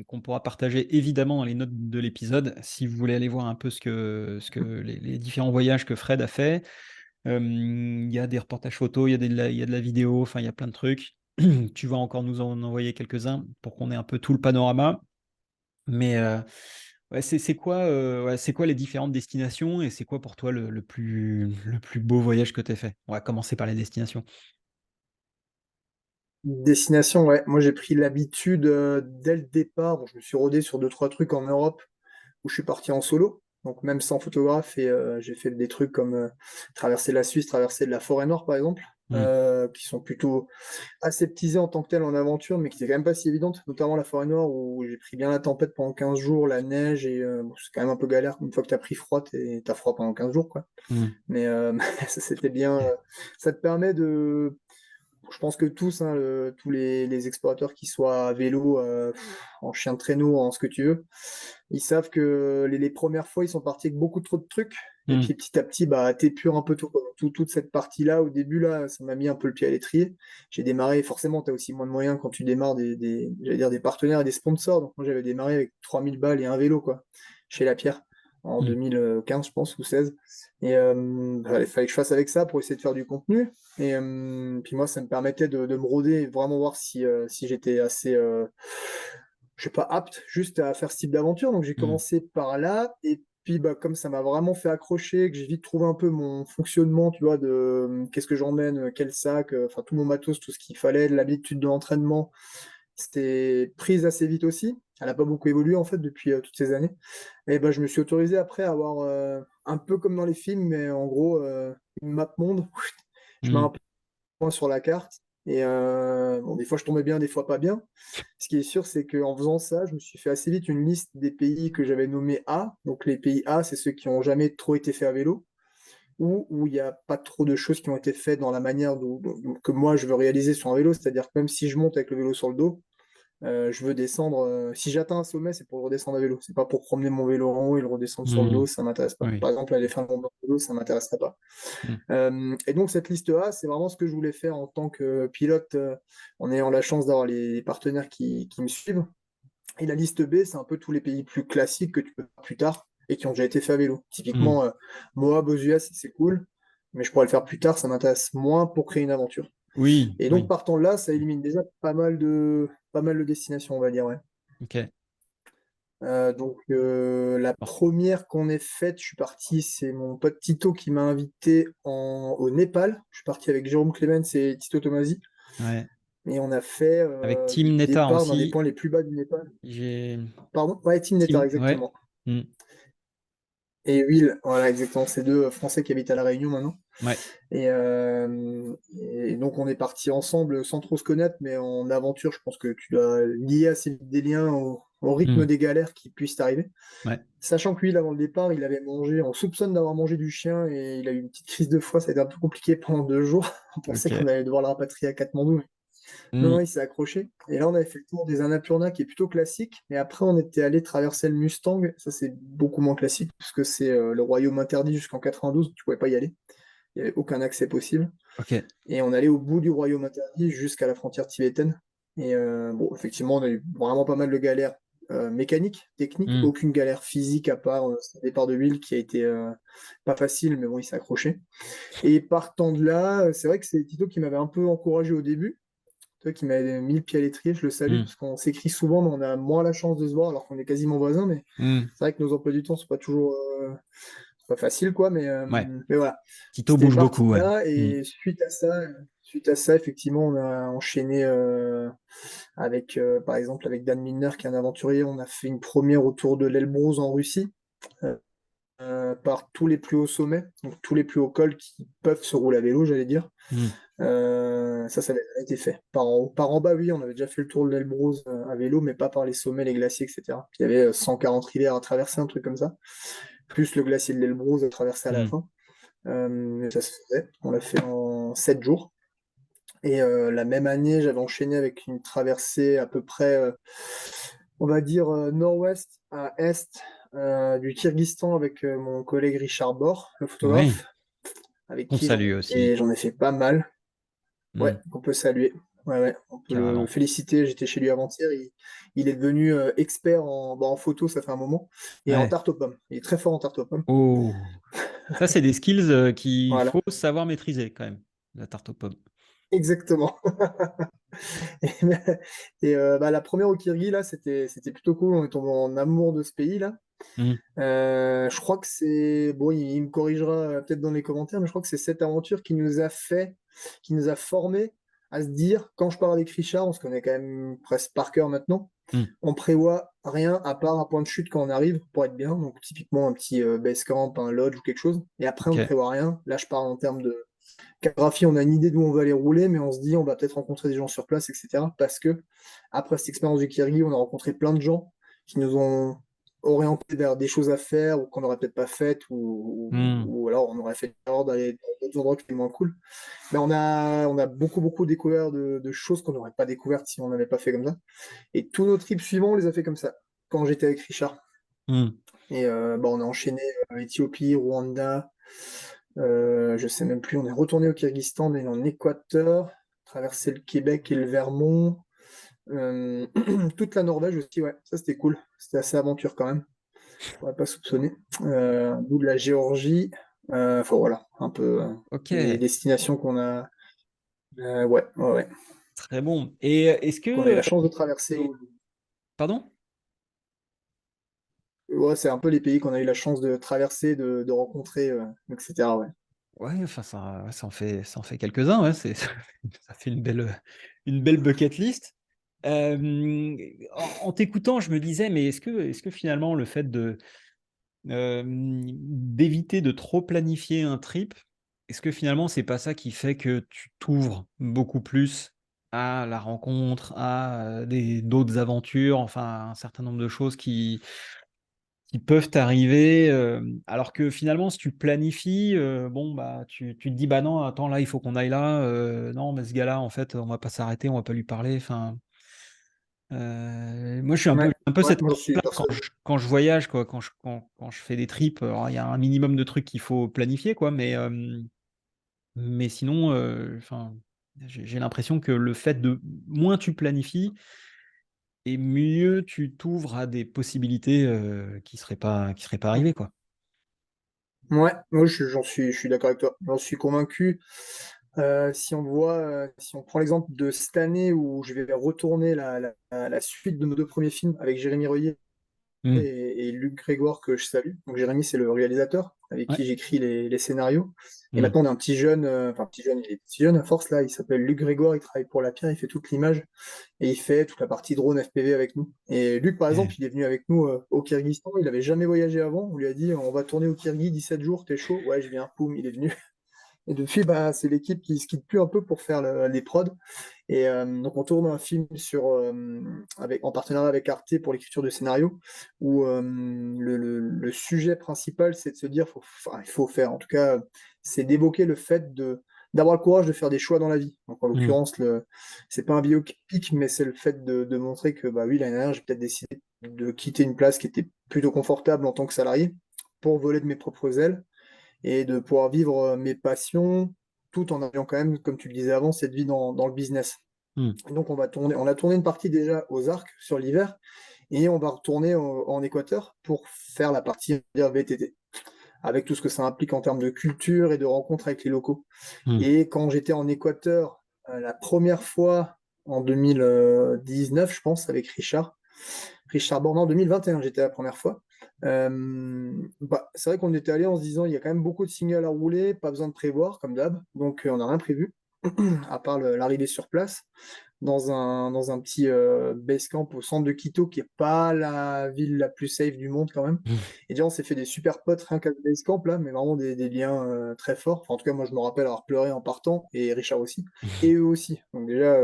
qu'on pourra partager évidemment dans les notes de l'épisode si vous voulez aller voir un peu ce que les différents voyages que Fred a fait. Il y a des reportages photos, il y a de la vidéo, enfin il y a plein de trucs. Tu vas encore nous en envoyer quelques-uns pour qu'on ait un peu tout le panorama. Mais ouais, c'est quoi les différentes destinations et c'est quoi pour toi le plus beau voyage que tu as fait? On va commencer par les destinations. Destination, ouais. Moi, j'ai pris l'habitude, dès le départ, bon, je me suis rodé sur deux, trois trucs en Europe où je suis parti en solo. Donc, même sans photographe, et j'ai fait des trucs comme traverser la Suisse, traverser de la forêt nord, par exemple. Mmh. qui sont plutôt aseptisées en tant que telles en aventure, mais qui étaient quand même pas si évidentes, notamment la forêt noire où j'ai pris bien la tempête pendant 15 jours, la neige et bon, c'est quand même un peu galère. Une fois que tu as pris froid, tu as froid pendant 15 jours, quoi. Mmh. Mais ça, c'était bien. Ça te permet de. Je pense que tous, hein, tous les explorateurs qui soient à vélo, en chien de traîneau, en ce que tu veux, ils savent que les premières fois, ils sont partis avec beaucoup trop de trucs. Et Mmh. puis petit à petit, bah, t'épures un peu tout, quoi. Toute cette partie-là, au début, là, ça m'a mis un peu le pied à l'étrier. J'ai démarré, forcément, tu as aussi moins de moyens quand tu démarres j'allais dire des partenaires et des sponsors. Donc moi, j'avais démarré avec 3000 balles et un vélo, quoi, chez Lapierre, en Mmh. 2015, je pense, ou 16. Et il fallait que je fasse avec ça pour essayer de faire du contenu. Et puis moi, ça me permettait de me rôder et vraiment voir si j'étais assez, je sais pas, apte juste à faire ce type d'aventure. Donc j'ai Mmh. commencé par là. Et puis bah, comme ça m'a vraiment fait accrocher, que j'ai vite trouvé un peu mon fonctionnement, tu vois, de qu'est-ce que j'emmène, quel sac, enfin tout mon matos, tout ce qu'il fallait, de l'habitude de l'entraînement, c'était prise assez vite aussi. Elle n'a pas beaucoup évolué en fait depuis toutes ces années. Et ben, je me suis autorisé après à avoir un peu comme dans les films, mais en gros, une map monde. Je mets un Mmh. point sur la carte. Et bon, des fois, je tombais bien, des fois pas bien. Ce qui est sûr, c'est qu'en faisant ça, je me suis fait assez vite une liste des pays que j'avais nommés A. Donc, les pays A, c'est ceux qui n'ont jamais trop été faits à vélo, ou où il n'y a pas trop de choses qui ont été faites dans la manière que moi je veux réaliser sur un vélo. C'est-à-dire que même si je monte avec le vélo sur le dos, je veux descendre. Si j'atteins un sommet, c'est pour le redescendre à vélo. C'est pas pour promener mon vélo en haut et le redescendre sur le Mmh. dos, ça m'intéresse pas. Oui. Par exemple, aller faire mon vélo, ça m'intéresserait pas. Mmh. Et donc cette liste A, c'est vraiment ce que je voulais faire en tant que pilote, en ayant la chance d'avoir les partenaires qui me suivent. Et la liste B, c'est un peu tous les pays plus classiques que tu peux faire plus tard et qui ont déjà été faits à vélo. Mmh. Typiquement, Moab aux US, c'est cool, mais je pourrais le faire plus tard, ça m'intéresse moins pour créer une aventure. Oui, Et donc oui. partant de là, ça élimine déjà pas mal de destinations, on va dire, ouais. OK. La Bon. première qu'on ait faite, je suis parti, c'est mon pote Tito qui m'a invité au Népal. Je suis parti avec Jérôme Clemens et Tito Tomasi. Ouais. Et on a fait Avec le Team Netar départ d'un des aussi, points les plus bas du Népal. j'ai Pardon? Ouais, Team Netar, Team ouais. exactement. Mmh. Et Will, voilà, exactement. C'est deux Français qui habitent à La Réunion maintenant. Ouais. Et donc on est partis ensemble sans trop se connaître, mais en aventure, je pense que tu dois lier assez vite des liens au rythme Mmh. des galères qui puissent t'arriver. Ouais. Sachant que lui, avant le départ, il avait mangé, on soupçonne d'avoir mangé du chien et il a eu une petite crise de foie, ça a été un peu compliqué pendant 2 jours. On pensait OK. qu'on allait devoir le rapatrier à Katmandou. Non, Mmh. non, il s'est accroché. Et là, on avait fait le tour des Annapurna qui est plutôt classique. Et après, on était allé traverser le Mustang. Ça, c'est beaucoup moins classique parce que c'est le royaume interdit jusqu'en 92. Tu pouvais pas y aller. Il n'y avait aucun accès possible. OK. Et on allait au bout du royaume interdit jusqu'à la frontière tibétaine. Et bon, effectivement, on a eu vraiment pas mal de galères mécaniques, techniques. Mmh. Aucune galère physique à part ce départ de Will qui a été pas facile, mais bon, il s'est accroché. Et partant de là, c'est vrai que c'est Tito qui m'avait un peu encouragé au début. Toi qui m'avais mis le pied à l'étrier, je le salue, Mmh. parce qu'on s'écrit souvent, mais on a moins la chance de se voir alors qu'on est quasiment voisins. Mais Mmh. c'est vrai que nos emplois du temps sont pas toujours c'est pas facile, quoi. Ouais. Mais voilà, Tito c'était bouge parti beaucoup, de ouais. là. Mmh. Et suite à ça, effectivement, on a enchaîné avec, par exemple, avec Dan Milner, qui est un aventurier. On a fait une première autour de l'Elbrus en Russie, euh, par tous les plus hauts sommets, donc tous les plus hauts cols qui peuvent se rouler à vélo, j'allais dire. Mmh. Ça avait été fait. Par en bas, oui, on avait déjà fait le tour de l'Elbrus à vélo, mais pas par les sommets, les glaciers, etc. Il y avait 140 rivières à traverser, un truc comme ça, plus le glacier de l'Elbrus à traverser à la Mmh. fin. Ça se faisait. On l'a fait en 7 jours. Et la même année, j'avais enchaîné avec une traversée à peu près, on va dire, nord-ouest à est du Kyrgyzstan avec mon collègue Richard Bor, le Oui. photographe, avec On qui salue aussi. j'en ai fait pas mal. Ouais, Mmh. qu'on peut saluer. Ouais, ouais, on peut le Carrément. féliciter. J'étais chez lui avant-hier. Il est devenu expert en photo, ça fait un moment, et en Ouais. tarte aux pommes. Il est très fort en tarte aux pommes. Oh! Ça, c'est des skills, qu'il Voilà, faut savoir maîtriser quand même, la tarte aux pommes. exactement. Et bah, la première au Kirghiz, là, c'était plutôt cool. On est tombé en amour de ce pays-là. Mmh. Je crois que c'est. Bon, il me corrigera peut-être dans les commentaires, mais je crois que c'est cette aventure qui nous a formés à se dire, quand je pars avec Richard, on se connaît quand même presque par cœur maintenant, Mmh. on prévoit rien à part un point de chute quand on arrive pour être bien. Donc, typiquement, un petit base camp, un lodge ou quelque chose. Et après, on ne OK. prévoit rien. Là, je parle en termes Cartographie, on a une idée d'où on va aller rouler, mais on se dit on va peut-être rencontrer des gens sur place, etc. Parce que après cette expérience du Kirghiz, on a rencontré plein de gens qui nous ont orientés vers des choses à faire ou qu'on n'aurait peut-être pas faites, Hmm. ou alors on aurait fait l'erreur d'aller dans d'autres endroits qui étaient moins cool. Mais on a beaucoup, beaucoup découvert de choses qu'on n'aurait pas découvertes si on n'avait pas fait comme ça. Et tous nos trips suivants, on les a fait comme ça, quand j'étais avec Richard. Hmm. Et on a enchaîné Éthiopie, Rwanda, je sais même plus, on est retourné au Kyrgyzstan, on est en Équateur, traversé le Québec et le Vermont, euh, toute la Norvège aussi, ouais, ça c'était cool, c'était assez aventure quand même, on va pas soupçonner. Un bout de la Géorgie, enfin voilà, un peu Ok, les destinations ouais, ouais, ouais, très bon. Et est-ce qu'on a eu que... la chance de traverser. Pardon? Ouais, c'est un peu les pays qu'on a eu la chance de traverser, de rencontrer, etc. Ouais. Ouais, enfin, ça en fait quelques-uns, ouais, ça fait une belle bucket list. En t'écoutant, je me disais, mais est-ce que finalement le fait d'éviter de trop planifier un trip, est-ce que finalement c'est pas ça qui fait que tu t'ouvres beaucoup plus à la rencontre, à d'autres aventures, enfin un certain nombre de choses qui peuvent t'arriver, alors que finalement, si tu planifies, bon, bah, tu te dis, bah non, attends, là, il faut qu'on aille là, non, mais ce gars-là, en fait, on va pas s'arrêter, on va pas lui parler. Enfin, moi, je suis Ouais, un peu ouais, cette moi j'en suis approche-là persuadé. quand je voyage, quoi, quand je fais des trips. Alors, il y a un minimum de trucs qu'il faut planifier, quoi, mais sinon, enfin, j'ai l'impression que le fait de moins tu planifies, et mieux tu t'ouvres à des possibilités qui seraient pas arrivées, quoi. Ouais, moi je suis d'accord avec toi. J'en suis convaincu. Si on prend l'exemple de cette année où je vais retourner la suite de nos deux premiers films avec Jérémy Reuillet Hmm. et Luc Grégoire que je salue. Donc Jérémy, c'est le réalisateur avec Ouais. qui j'écris les scénarios. Et Hmm. maintenant, on a un petit jeune, enfin petit jeune, il est petit jeune à force là, il s'appelle Luc Grégoire, il travaille pour la Pierre, il fait toute l'image et il fait toute la partie drone FPV avec nous. Et Luc, par exemple, il est venu avec nous au Kyrgyzstan, il avait jamais voyagé avant, on lui a dit on va tourner au Kyrgyz 17 jours, t'es chaud? Ouais, je viens, poum, il est venu. Et depuis, bah, c'est l'équipe qui se quitte plus un peu pour faire les prods. Et donc, on tourne un film en partenariat avec Arte pour l'écriture de scénario, où le sujet principal, c'est de se dire, il faut faire, en tout cas, c'est d'évoquer le fait d'avoir le courage de faire des choix dans la vie. Donc, en Hmm. l'occurrence, c'est pas un biopic, mais c'est le fait de montrer que, bah oui, l'année dernière, j'ai peut-être décidé de quitter une place qui était plutôt confortable en tant que salarié pour voler de mes propres ailes et de pouvoir vivre mes passions tout en ayant quand même, comme tu le disais avant, cette vie dans le business. Hmm. Et donc on a tourné une partie déjà aux Arcs sur l'hiver et on va retourner en Équateur pour faire la partie on va dire, VTT, avec tout ce que ça implique en termes de culture et de rencontres avec les locaux. Hmm. Et quand j'étais en Équateur la première fois en 2019, je pense, avec Richard Borne en 2021, j'étais la première fois. C'est vrai qu'on était allé en se disant il y a quand même beaucoup de signaux à rouler, pas besoin de prévoir, comme d'hab, donc on n'a rien prévu, à part l'arrivée sur place, dans un petit base camp au centre de Quito, qui est pas la ville la plus safe du monde quand même. Et déjà, on s'est fait des super potes rien qu'à ce base camp là, mais vraiment des liens très forts. Enfin, en tout cas, moi je me rappelle avoir pleuré en partant, et Richard aussi, et eux aussi. Donc déjà,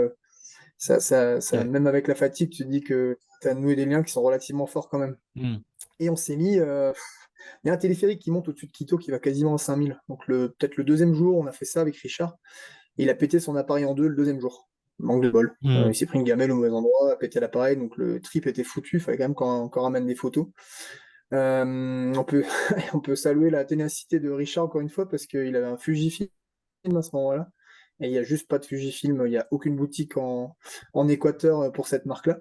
Ok. même avec la fatigue, tu te dis que tu as noué des liens qui sont relativement forts quand même. Hmm. Et on s'est mis. Il y a un téléphérique qui monte au-dessus de Quito qui va quasiment à 5000. Donc peut-être le deuxième jour, on a fait ça avec Richard. Et il a pété son appareil en deux le deuxième jour. Manque de bol. Hmm. Il s'est pris une gamelle au mauvais endroit, a pété l'appareil, donc le trip était foutu. Il fallait quand même qu'on ramène des photos. On peut, on peut saluer la ténacité de Richard encore une fois parce qu'il avait un Fujifilm à ce moment-là. Et il n'y a juste pas de Fujifilm, il n'y a aucune boutique en Équateur pour cette marque-là.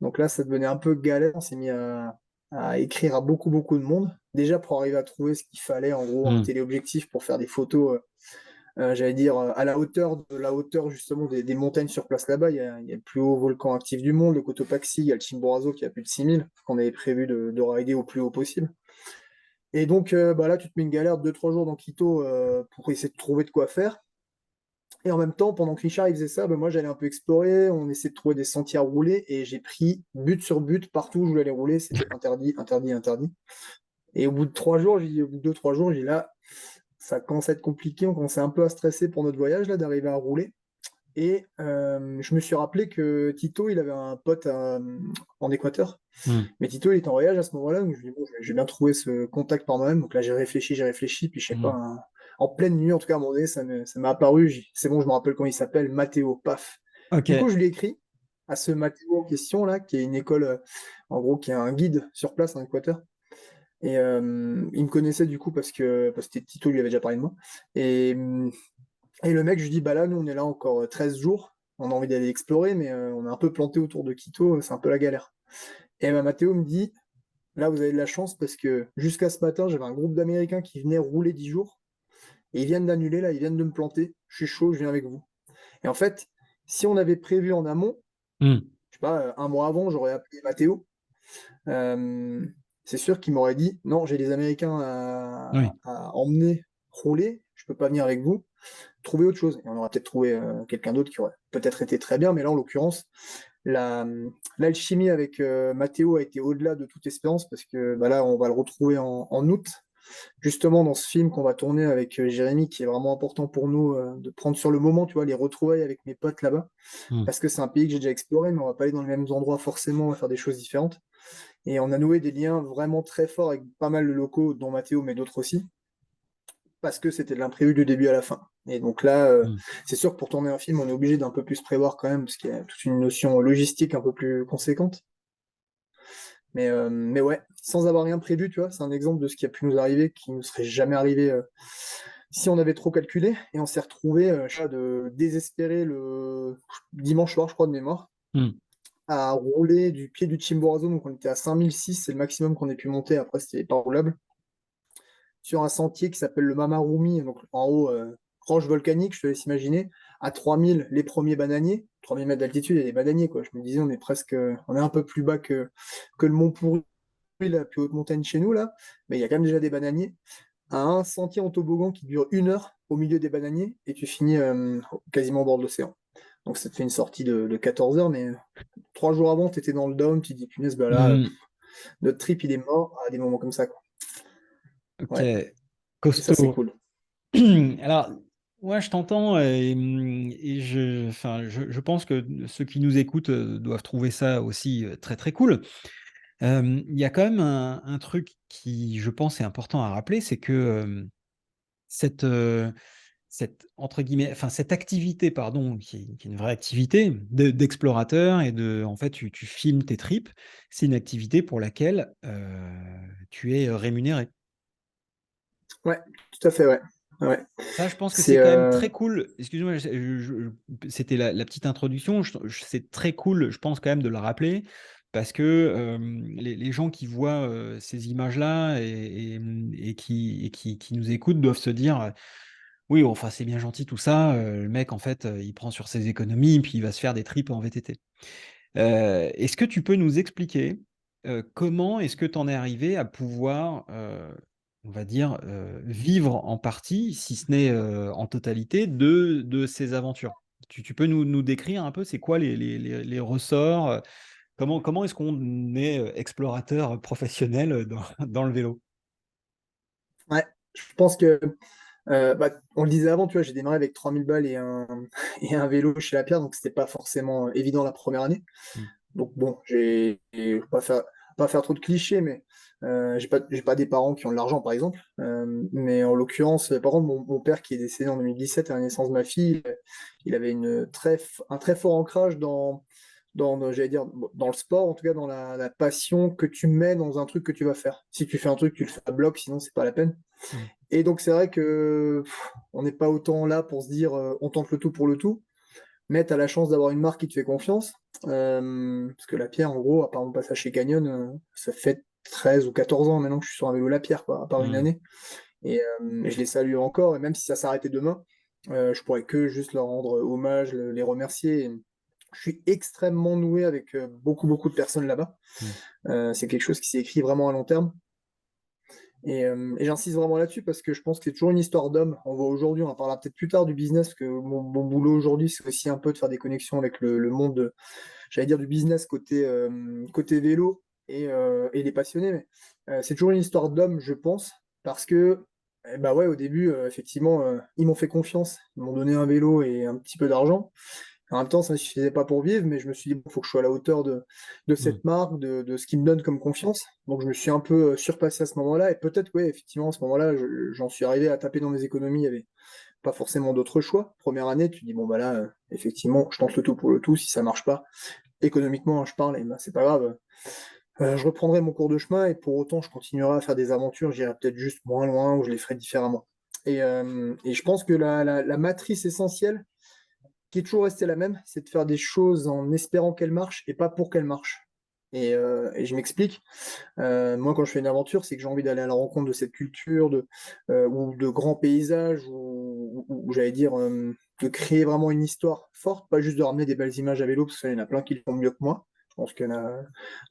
Donc là, ça devenait un peu galère. On s'est mis à écrire à beaucoup, beaucoup de monde. Déjà pour arriver à trouver ce qu'il fallait, en gros, un Hmm. téléobjectif pour faire des photos, j'allais dire, à la hauteur justement des montagnes sur place là-bas. Il y a le plus haut volcan actif du monde, le Cotopaxi, il y a le Chimborazo qui a plus de 6000, qu'on avait prévu de rider au plus haut possible. Et donc là, tu te mets une galère de 2-3 jours dans Quito pour essayer de trouver de quoi faire. Et en même temps, pendant que Richard il faisait ça, moi j'allais un peu explorer, on essayait de trouver des sentiers à rouler, et j'ai pris but sur but partout où je voulais aller rouler, c'était interdit, interdit, interdit. Et au bout de 3 jours, au bout de 2-3 jours, j'ai dit là, ça commence à être compliqué, on commençait un peu à stresser pour notre voyage, là, d'arriver à rouler. Et je me suis rappelé que Tito, il avait un pote en Équateur. Hmm. Mais Tito, il était en voyage à ce moment-là, donc je me dis, bon, j'ai bien trouvé ce contact par moi-même. Donc là, j'ai réfléchi, puis je sais pas, Hmm. en pleine nuit, en tout cas, à un moment donné, ça m'est apparu. C'est bon, je me rappelle comment il s'appelle, Mathéo, paf. Ok. Du coup, je lui ai écrit à ce Mathéo en question, là, qui est une école, en gros, qui est un guide sur place en Équateur. Et il me connaissait du coup parce que Tito lui avait déjà parlé de moi. Et, et le mec, je lui dis, bah là, nous, on est là encore 13 jours. On a envie d'aller explorer, mais on est un peu planté autour de Quito, c'est un peu la galère. Et bah, Mathéo me dit, là, vous avez de la chance parce que jusqu'à ce matin, j'avais un groupe d'Américains qui venaient rouler 10 jours. Et ils viennent d'annuler, là, ils viennent de me planter. Je suis chaud, je viens avec vous. Et en fait, si on avait prévu en amont, Hmm. je sais pas, un mois avant, j'aurais appelé Mathéo. Euh, c'est sûr qu'il m'aurait dit, non, j'ai des Américains Oui. à emmener rouler, je peux pas venir avec vous. Trouver autre chose. Et on aurait peut-être trouvé quelqu'un d'autre qui aurait peut-être été très bien, mais là, en l'occurrence, la, l'alchimie avec Mathéo a été au-delà de toute espérance parce que bah là, on va le retrouver en août, justement dans ce film qu'on va tourner avec Jérémy, qui est vraiment important pour nous de prendre sur le moment, tu vois, les retrouvailles avec mes potes là-bas, Hmm. parce que c'est un pays que j'ai déjà exploré, mais on va pas aller dans les mêmes endroits forcément, on va faire des choses différentes. Et on a noué des liens vraiment très forts avec pas mal de locaux, dont Mathéo, mais d'autres aussi, parce que c'était de l'imprévu du début à la fin. Et donc là, Hmm. c'est sûr que pour tourner un film, on est obligé d'un peu plus prévoir quand même, parce qu'il y a toute une notion logistique un peu plus conséquente. Mais ouais, sans avoir rien prévu, tu vois, c'est un exemple de ce qui a pu nous arriver, qui ne nous serait jamais arrivé si on avait trop calculé. Et on s'est retrouvé de désespérer le dimanche soir, je crois, de mémoire, Hmm. à rouler du pied du Chimborazo. Donc on était à 5006, c'est le maximum qu'on ait pu monter. Après, c'était pas roulable. Sur un sentier qui s'appelle le Mamarumi, donc en haut, roche volcanique, je te laisse imaginer. À 3000, les premiers bananiers. 3000 mètres d'altitude et les bananiers, quoi. Je me disais, on est un peu plus bas que le Mont Pourri, la plus haute montagne chez nous, là, mais il y a quand même déjà des bananiers. Un sentier en toboggan qui dure 1 heure au milieu des bananiers et tu finis quasiment au bord de l'océan. Donc ça te fait une sortie de 14 heures, mais 3 jours avant, tu étais dans le down, tu te dis, punaise, bah là, Hmm. notre trip, il est mort à des moments comme ça, quoi. Ok. Ouais, et ça, c'est Costaud. cool. Alors, ouais, je t'entends et je pense que ceux qui nous écoutent doivent trouver ça aussi très très cool. Il y a quand même un truc qui, je pense, est important à rappeler, c'est que cette, entre guillemets, enfin, cette activité, pardon, qui est une vraie activité d'explorateur et en fait, tu filmes tes tripes, c'est une activité pour laquelle tu es rémunéré. Ouais, tout à fait, ouais. Ouais. Ça, je pense que C'est c'est quand même très cool. Excuse-moi, c'était la petite introduction. C'est très cool, je pense quand même de le rappeler, parce que les gens qui voient ces images-là et qui nous écoutent doivent se dire, oui, enfin c'est bien gentil tout ça. Le mec, en fait, il prend sur ses économies, puis il va se faire des tripes en VTT. Est-ce que tu peux nous expliquer comment est-ce que tu en es arrivé à pouvoir, on va dire, vivre en partie, si ce n'est en totalité, de ces aventures? Tu peux nous décrire un peu, c'est quoi les ressorts? Comment est-ce qu'on est explorateur professionnel dans le vélo? ouais, je pense que bah, on le disait avant, tu vois, j'ai démarré avec 3000 balles et un, et un vélo chez Lapierre, donc c'était pas forcément évident la première année. Mmh. Donc bon, je vais pas faire trop de clichés, mais j'ai pas des parents qui ont de l'argent, par exemple. Mais en l'occurrence, par contre, mon père qui est décédé en 2017 à la naissance de ma fille, il avait un très fort ancrage j'allais dire, dans le sport, en tout cas dans la passion que tu mets dans un truc que tu vas faire. Si tu fais un truc, tu le fais à bloc, sinon c'est pas la peine. Mmh. Et donc c'est vrai que on n'est pas autant là pour se dire on tente le tout pour le tout, mais tu as la chance d'avoir une marque qui te fait confiance. Parce que la pierre, en gros, à part mon passage chez Canyon, ça fait 13 ou 14 ans maintenant que je suis sur un vélo la pierre, quoi, à part une Mmh. année. Et je les salue encore, et même si ça s'arrêtait demain, je pourrais que juste leur rendre hommage, les remercier. Je suis extrêmement noué avec beaucoup de personnes là-bas. Mmh. C'est quelque chose qui s'est écrit vraiment à long terme. Et j'insiste vraiment là-dessus parce que je pense que c'est toujours une histoire d'homme. On voit aujourd'hui, on en parlera peut-être plus tard du business, parce que mon boulot aujourd'hui, c'est aussi un peu de faire des connexions avec le monde, j'allais dire du business côté vélo et les passionnés. Mais c'est toujours une histoire d'homme, je pense, parce que Bah ouais, au début, effectivement, ils m'ont fait confiance. Ils m'ont donné un vélo et un petit peu d'argent. En même temps, ça ne suffisait pas pour vivre, mais je me suis dit: «Bon, faut que je sois à la hauteur de Mmh. cette marque, de ce qu'ils me donnent comme confiance». Donc je me suis un peu, surpassé à ce moment-là et peut-être, ouais, effectivement, à ce moment-là, j'en suis arrivé à taper dans mes économies. Il y avait pas forcément d'autre choix. Première année, tu dis: «Bon, bah, là, effectivement, je tente le tout pour le tout. Si ça marche pas, économiquement, hein, je parle, et ben, c'est pas grave, je reprendrai mon cours de chemin et pour autant, je continuerai à faire des aventures. J'irai peut-être juste moins loin ou je les ferai différemment». Et je pense que la matrice essentielle, qui est toujours restée la même, c'est de faire des choses en espérant qu'elles marchent et pas pour qu'elles marchent. Et je m'explique. Moi, quand je fais une aventure, c'est que j'ai envie d'aller à la rencontre de cette culture, ou de grands paysages, ou j'allais dire, de créer vraiment une histoire forte, pas juste de ramener des belles images à vélo, parce qu'il y en a plein qui le font mieux que moi. Je pense qu'il y en a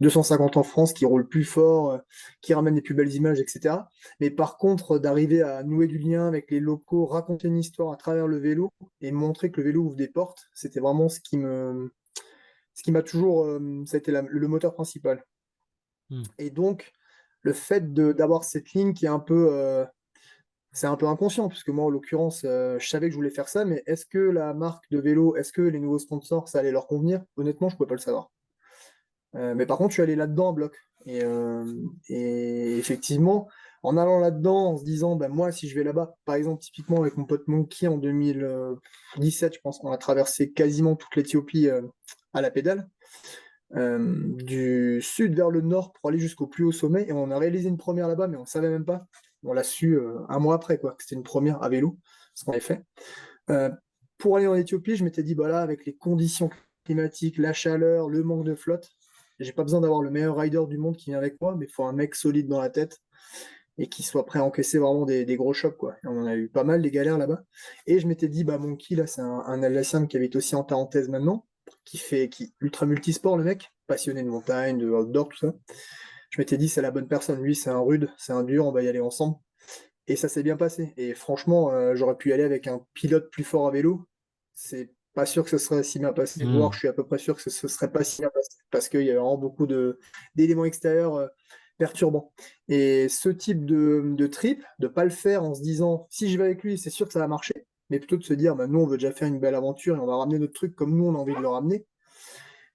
250 en France qui roulent plus fort, qui ramènent les plus belles images, et cetera. Mais par contre, d'arriver à nouer du lien avec les locaux, raconter une histoire à travers le vélo et montrer que le vélo ouvre des portes, c'était vraiment ce qui m'a toujours, ça a été le moteur principal. Mmh. Et donc, le fait d'avoir cette ligne qui est un peu, c'est un peu inconscient puisque moi, en l'occurrence, je savais que je voulais faire ça, mais est-ce que la marque de vélo, est-ce que les nouveaux sponsors, ça allait leur convenir? Honnêtement, je pouvais pas le savoir. Mais par contre, je suis allé là-dedans en bloc et effectivement, en allant là-dedans, en se disant: «Bah, moi, si je vais là-bas», par exemple, typiquement avec mon pote Monkey en 2017, je pense, on a traversé quasiment toute l'Éthiopie, à la pédale. Du sud vers le nord pour aller jusqu'au plus haut sommet et on a réalisé une première là-bas, mais on savait même pas. On l'a su, 1 mois après quoi, que c'était une première à vélo, ce qu'on avait fait. Heu, pour aller en Éthiopie, je m'étais dit: «Bah là, avec les conditions climatiques, la chaleur, le manque de flotte, j'ai pas besoin d'avoir le meilleur rider du monde qui vient avec moi, mais il faut un mec solide dans la tête et qui soit prêt à encaisser vraiment des gros chocs, quoi». Et on en a eu pas mal des galères là-bas et je m'étais dit: «Bah, Monkey là, c'est un Alsacien qui habite aussi en parenthèse maintenant, qui ultra multisport le mec, passionné de montagne, de outdoor, tout ça». Je m'étais dit: «C'est la bonne personne. Lui, c'est un rude, c'est un dur, on va y aller ensemble». Et ça s'est bien passé et franchement, j'aurais pu y aller avec un pilote plus fort à vélo. C'est pas sûr que ce serait si bien passé, voire Mmh. je suis à peu près sûr que ce serait pas si bien passé parce qu'il y a vraiment beaucoup d'éléments extérieurs, perturbants. Et ce type de trip, de pas le faire en se disant: «Si je vais avec lui, c'est sûr que ça va marcher», mais plutôt de se dire: «Bah, nous, on veut déjà faire une belle aventure et on va ramener notre truc comme nous, on a envie de le ramener».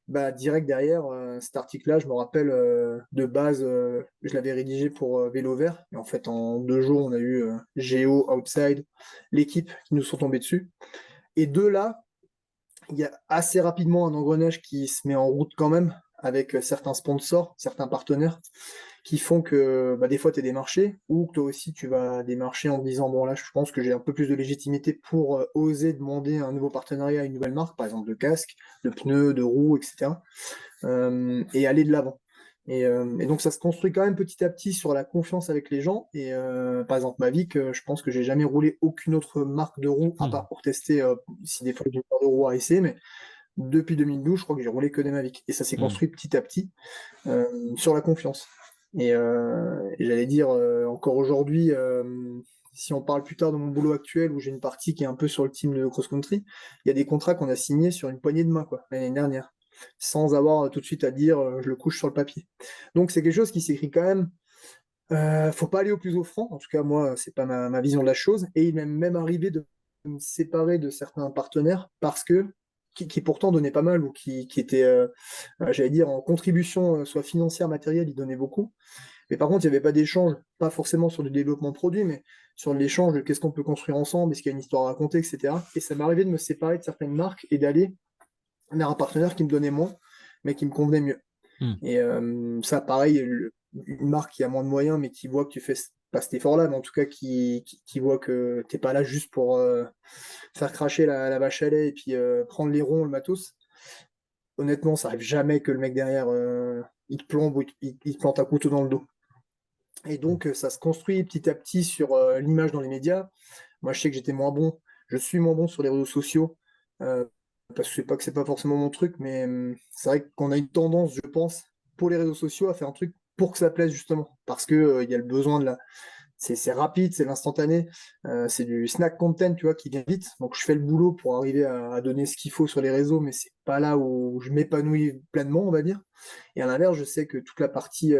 Bah, direct derrière, cet article-là, je me rappelle, de base, je l'avais rédigé pour, Vélo Vert et en fait, en 2 jours, on a eu, Géo, Outside, l'équipe qui nous sont tombés dessus et de là, il y a assez rapidement un engrenage qui se met en route quand même avec, certains sponsors, certains partenaires qui font que, bah, des fois, tu es démarché ou que toi aussi tu vas démarcher en te disant: «Bon là, je pense que j'ai un peu plus de légitimité pour, oser demander un nouveau partenariat à une nouvelle marque», par exemple de casque, de pneus, de roues et cetera, et aller de l'avant. Et donc ça se construit quand même petit à petit sur la confiance avec les gens par exemple Mavic, je pense que j'ai jamais roulé aucune autre marque de roues à Mmh. part pour tester, si des fois j'ai une paire de roues à essayer, mais depuis 2012, je crois que j'ai roulé que des Mavic et ça s'est Mmh. construit petit à petit, sur la confiance. Et j'allais dire, encore aujourd'hui, si on parle plus tard de mon boulot actuel où j'ai une partie qui est un peu sur le team de cross-country, il y a des contrats qu'on a signés sur une poignée de main, quoi, l'année dernière, sans avoir, tout de suite à dire, je le couche sur le papier. Donc c'est quelque chose qui s'écrit quand même, faut pas aller au plus offrant, en tout cas moi, c'est pas ma vision de la chose et il m'est même arrivé de me séparer de certains partenaires parce que qui pourtant donnaient pas mal ou qui étaient, j'allais dire en contribution, soit financière, matérielle, ils donnaient beaucoup. Mais par contre, il y avait pas d'échange, pas forcément sur le développement de produit, mais sur l'échange de qu'est-ce qu'on peut construire ensemble, est-ce qu'il y a une histoire à raconter, et cetera. Et ça m'est arrivé de me séparer de certaines marques et d'aller vers un partenaire qui me donnait moins, mais qui me convenait mieux. Mmh. Et ça, pareil, une marque qui a moins de moyens, mais qui voit que tu fais pas cet effort-là, mais en tout cas qui voit que t'es pas là juste pour faire cracher la vache à lait et puis prendre les ronds, le matos. Honnêtement, ça arrive jamais que le mec derrière, il te plombe ou il te plante un couteau dans le dos. Et donc, ça se construit petit à petit sur, l'image dans les médias. Moi, je sais que j'étais moins bon, je suis moins bon sur les réseaux sociaux, parce que c'est pas forcément mon truc, mais, c'est vrai qu'on a une tendance, je pense, pour les réseaux sociaux, à faire un truc pour que ça plaise justement. Parce que, il y a le besoin de la c'est rapide, c'est l'instantané, c'est du snack content, tu vois, qui vient vite. Donc je fais le boulot pour arriver à donner ce qu'il faut sur les réseaux, mais c'est pas là où je m'épanouis pleinement, on va dire. Et à l'inverse, je sais que toute la partie,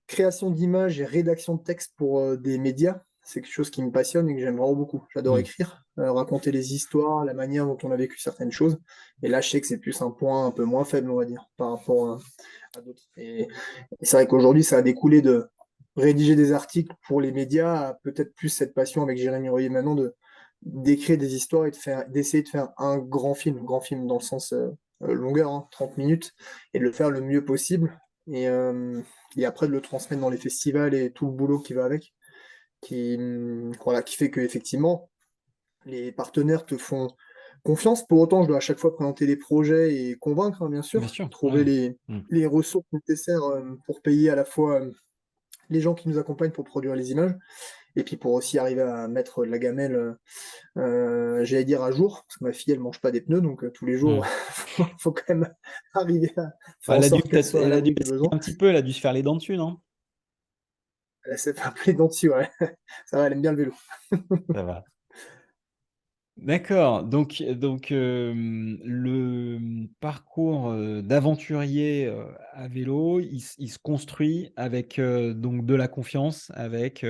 création d'images et rédaction de texte pour, des médias, c'est quelque chose qui me passionne et que j'aime vraiment beaucoup. J'adore Mm. écrire, raconter les histoires, la manière dont on a vécu certaines choses. Et là, je sais que c'est plus un point un peu moins faible, on va dire, par rapport à d'autres. Et c'est vrai qu'aujourd'hui, ça a découlé de rédiger des articles pour les médias, à peut-être plus cette passion avec Jérémy Royer maintenant d'écrire des histoires et d'essayer de faire un grand film dans le sens longueur, hein, 30 minutes, et de le faire le mieux possible. Et, euh, et après de le transmettre dans les festivals et tout le boulot qui va avec, voilà, qui fait que effectivement les partenaires te font confiance. Pour autant, je dois à chaque fois présenter des projets et convaincre, hein, bien Bien sûr, sûr, trouver ouais. Mm. les ressources nécessaires pour payer à la fois les gens qui nous accompagnent pour produire les images, et puis pour aussi arriver à mettre de la gamelle, j'allais dire à jour, parce que ma fille, elle mange pas des pneus, donc tous les jours, Mm. faut quand même arriver à faire Bah, en sorte qu'elle soit à elle a dû l'abri des essayer besoins. un petit peu, elle a dû se faire les dents dessus, non? Elle s'est fait un peu les dents dessus, ouais. Ça va, elle aime bien le vélo. Ça va. D'accord. Donc le parcours d'aventurier à vélo, il se construit avec donc de la confiance, avec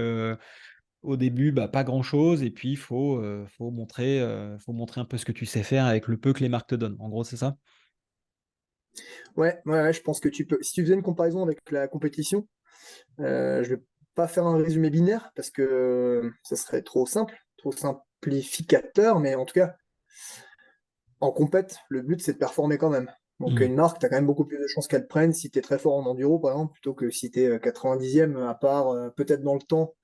au début bah, pas grand-chose, et puis faut montrer un peu ce que tu sais faire avec le peu que les marques te donnent. En gros, c'est ça? Ouais, ouais, ouais, je pense que tu peux. Si tu faisais une comparaison avec la compétition, je vais pas faire un résumé binaire parce que ça serait trop simple, trop simplificateur, mais en tout cas, en compète, le but c'est de performer quand même. Donc Mm. une marque, tu as quand même beaucoup plus de chances qu'elle te prenne si tu es très fort en enduro, par exemple, plutôt que si tu es 90e, à part peut-être dans le temps,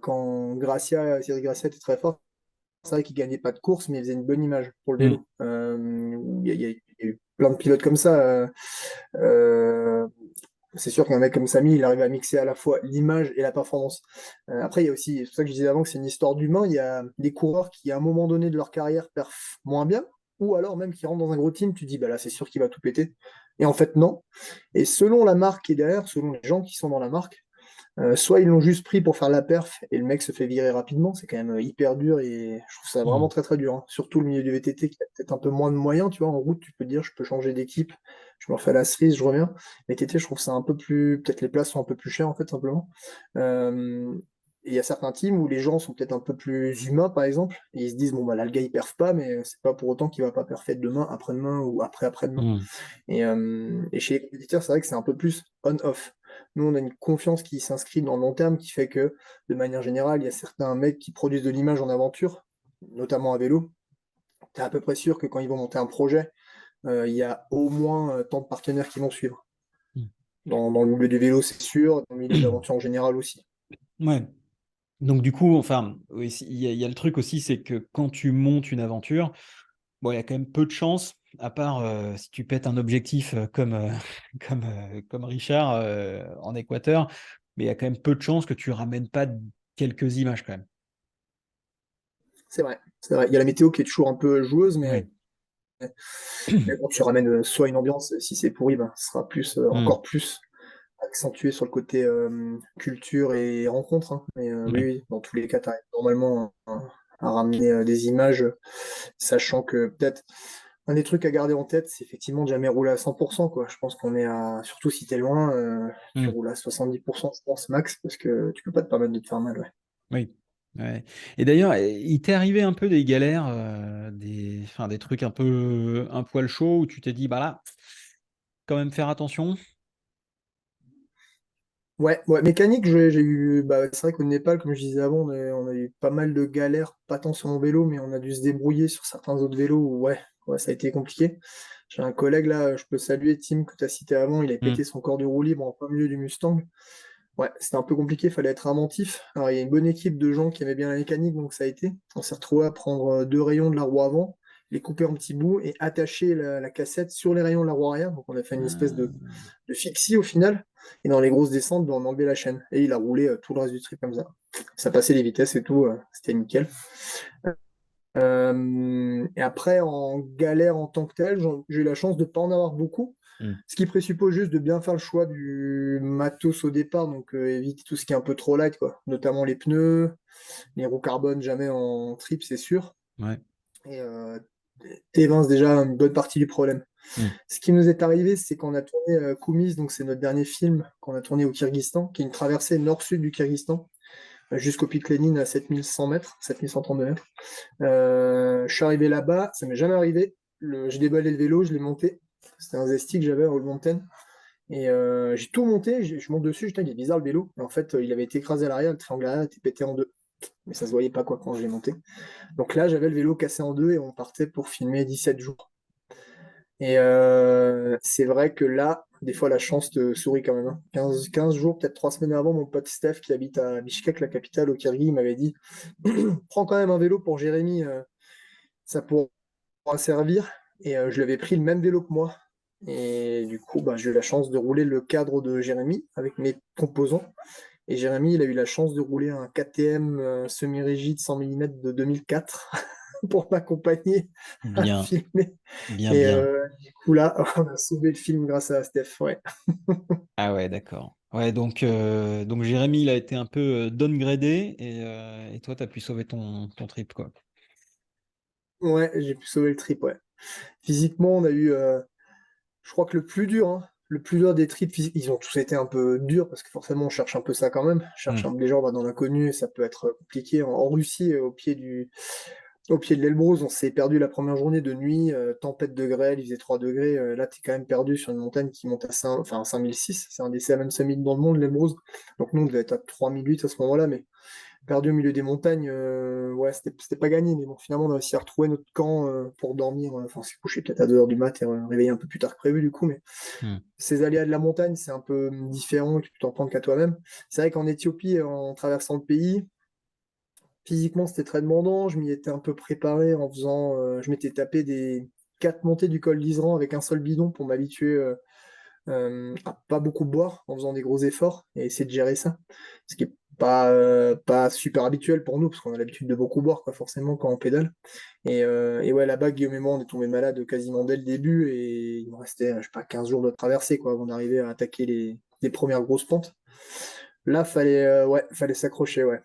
quand Cyril Gracia était très fort, c'est vrai qu'il gagnait pas de course, mais il faisait une bonne image pour le Mm. vélo. Il y a eu plein de pilotes comme ça. Euh, c'est sûr qu'un mec comme Samy, il arrive à mixer à la fois l'image et la performance. Après, il y a aussi, c'est pour ça que je disais avant que c'est une histoire d'humain, il y a des coureurs qui, à un moment donné de leur carrière, perfent moins bien, ou alors même qui rentrent dans un gros team, tu te dis, bah là, c'est sûr qu'il va tout péter. Et en fait, non. Et selon la marque qui est derrière, selon les gens qui sont dans la marque, soit ils l'ont juste pris pour faire la perf et le mec se fait virer rapidement, c'est quand même hyper dur et je trouve ça vraiment Mm. très très dur, hein. Surtout le milieu du VTT qui a peut-être un peu moins de moyens, tu vois, en route tu peux te dire je peux changer d'équipe, je me refais la cerise, je reviens. VTT je trouve ça un peu plus, peut-être les places sont un peu plus chères en fait simplement. Euh, et il y a certains teams où les gens sont peut-être un peu plus humains par exemple, et ils se disent bon bah là le gars il perf pas, mais c'est pas pour autant qu'il va pas perfer demain, après-demain ou après-après-demain. Mm. Et chez les compétiteurs, c'est vrai que c'est un peu plus on-off. Nous, on a une confiance qui s'inscrit dans le long terme, qui fait que, de manière générale, il y a certains mecs qui produisent de l'image en aventure, notamment à vélo. Tu es à peu près sûr que quand ils vont monter un projet, il y a au moins tant de partenaires qui vont suivre. Dans le milieu du vélo, c'est sûr, dans le milieu de Mm. l'aventure en général aussi. Ouais. Donc du coup, enfin, oui, il y a le truc aussi, c'est que quand tu montes une aventure, bon, il y a quand même peu de chances, à part si tu pètes un objectif comme Richard en Équateur, mais il y a quand même peu de chances que tu ramènes pas quelques images quand même. C'est vrai, c'est vrai. Il y a la météo qui est toujours un peu joueuse, Ouais. mais bon, tu ramènes soit une ambiance, si c'est pourri, ben, ce sera plus, Mm. encore plus accentué sur le côté culture et rencontre, hein. Mais oui, Ouais. oui, dans tous les cas, tu arrives normalement à ramener des images, sachant que peut-être un des trucs à garder en tête, c'est effectivement de jamais rouler à 100%, quoi. Je pense qu'on est à, surtout si t'es loin, tu Mm. roules à 70%, je pense, max, parce que tu peux pas te permettre de te faire mal, ouais. Oui. Ouais. Et d'ailleurs, il t'est arrivé un peu des galères, enfin, des trucs un poil chaud où tu t'es dit, bah là, quand même faire attention. Ouais, ouais, mécanique, j'ai eu, bah, c'est vrai qu'au Népal, comme je disais avant, on a eu pas mal de galères, pas tant sur mon vélo, mais on a dû se débrouiller sur certains autres vélos où, ouais, ouais, ça a été compliqué. J'ai un collègue là, je peux saluer Tim que tu as cité avant, il a Mm. pété son corps du roue libre en plein milieu du Mustang. Ouais, c'était un peu compliqué, il fallait être inventif. Alors, il y a une bonne équipe de gens qui aimaient bien la mécanique, donc ça a été. On s'est retrouvé à prendre deux rayons de la roue avant, les couper en petits bouts et attacher la cassette sur les rayons de la roue arrière. Donc, on a fait une espèce de fixie au final. Et dans les grosses descentes, ben, on a enlevé la chaîne. Et il a roulé tout le reste du trip comme ça. Ça passait les vitesses et tout, c'était nickel. Et après, en galère en tant que tel, j'ai eu la chance de ne pas en avoir beaucoup. Mm. Ce qui présuppose juste de bien faire le choix du matos au départ, donc éviter tout ce qui est un peu trop light, quoi. Notamment les pneus, les roues carbone, jamais en trip, c'est sûr. Ouais. Et t'évinces déjà une bonne partie du problème. Mm. Ce qui nous est arrivé, c'est qu'on a tourné Kumis, donc c'est notre dernier film qu'on a tourné au Kyrgyzstan, qui est une traversée nord-sud du Kyrgyzstan. jusqu'au pic Lénine à 7100 mètres, 7132 mètres. Je suis arrivé là-bas, ça m'est jamais arrivé. J'ai déballé le vélo, je l'ai monté. C'était un Zesty que j'avais en All Mountain. Et j'ai tout monté, je monte dessus, il est bizarre le vélo. Et en fait, il avait été écrasé à l'arrière, le triangle arrière était pété en deux. Mais ça se voyait pas quoi quand je l'ai monté. Donc là, j'avais le vélo cassé en deux et on partait pour filmer 17 jours. Et c'est vrai que là, des fois, la chance te sourit quand même. Hein. 15 jours, peut-être 3 semaines avant, mon pote Steph, qui habite à Bishkek, la capitale, au Kirghiz, il m'avait dit prends quand même un vélo pour Jérémy, ça pourra servir. Et je lui avais pris le même vélo que moi. Et du coup, bah, j'ai eu la chance de rouler le cadre de Jérémy avec mes composants. Et Jérémy, il a eu la chance de rouler un KTM semi-rigide 100 mm de 2004 pour m'accompagner à Bien, filmer. bien, Et bien. du coup, là, on a sauvé le film grâce à Steph. Ouais, Ah ouais, d'accord. Ouais, donc Jérémy, il a été un peu downgradé et toi, tu as pu sauver ton trip, quoi. ouais, j'ai pu sauver le trip. Ouais. Physiquement, on a eu, je crois que le plus dur des trips physiques, ils ont tous été un peu durs parce que forcément, on cherche un peu ça quand même. On cherche Hmm. des gens dans l'inconnu et ça peut être compliqué. En Russie, au pied de l'Elbrus, on s'est perdu la première journée de nuit, tempête de grêle, il faisait 3 degrés. Là, tu es quand même perdu sur une montagne qui monte à 5006. C'est un des 7 summits dans le monde, l'Elbrus. Donc nous, on devait être à 3008 à ce moment-là, mais perdu au milieu des montagnes, ouais, c'était pas gagné. Mais bon, finalement, on a réussi à retrouver notre camp pour dormir. Enfin, on s'est couché peut-être à 2 heures du mat et réveillé un peu plus tard que prévu, du coup. Mais Hmm. ces aléas de la montagne, c'est un peu différent, tu peux t'en prendre qu'à toi-même. C'est vrai qu'en Éthiopie, en traversant le pays, physiquement, c'était très demandant. Je m'y étais un peu préparé en faisant. Je m'étais tapé des 4 montées du col d'Isran avec un seul bidon pour m'habituer à pas beaucoup boire en faisant des gros efforts et essayer de gérer ça. Ce qui est pas super habituel pour nous parce qu'on a l'habitude de beaucoup boire, quoi, forcément, quand on pédale. Et ouais, là-bas, Guillaume et moi, on est tombé malade quasiment dès le début et il nous restait, je sais pas, 15 jours de traversée, quoi, avant d'arriver à attaquer les premières grosses pentes. Là, fallait s'accrocher, ouais.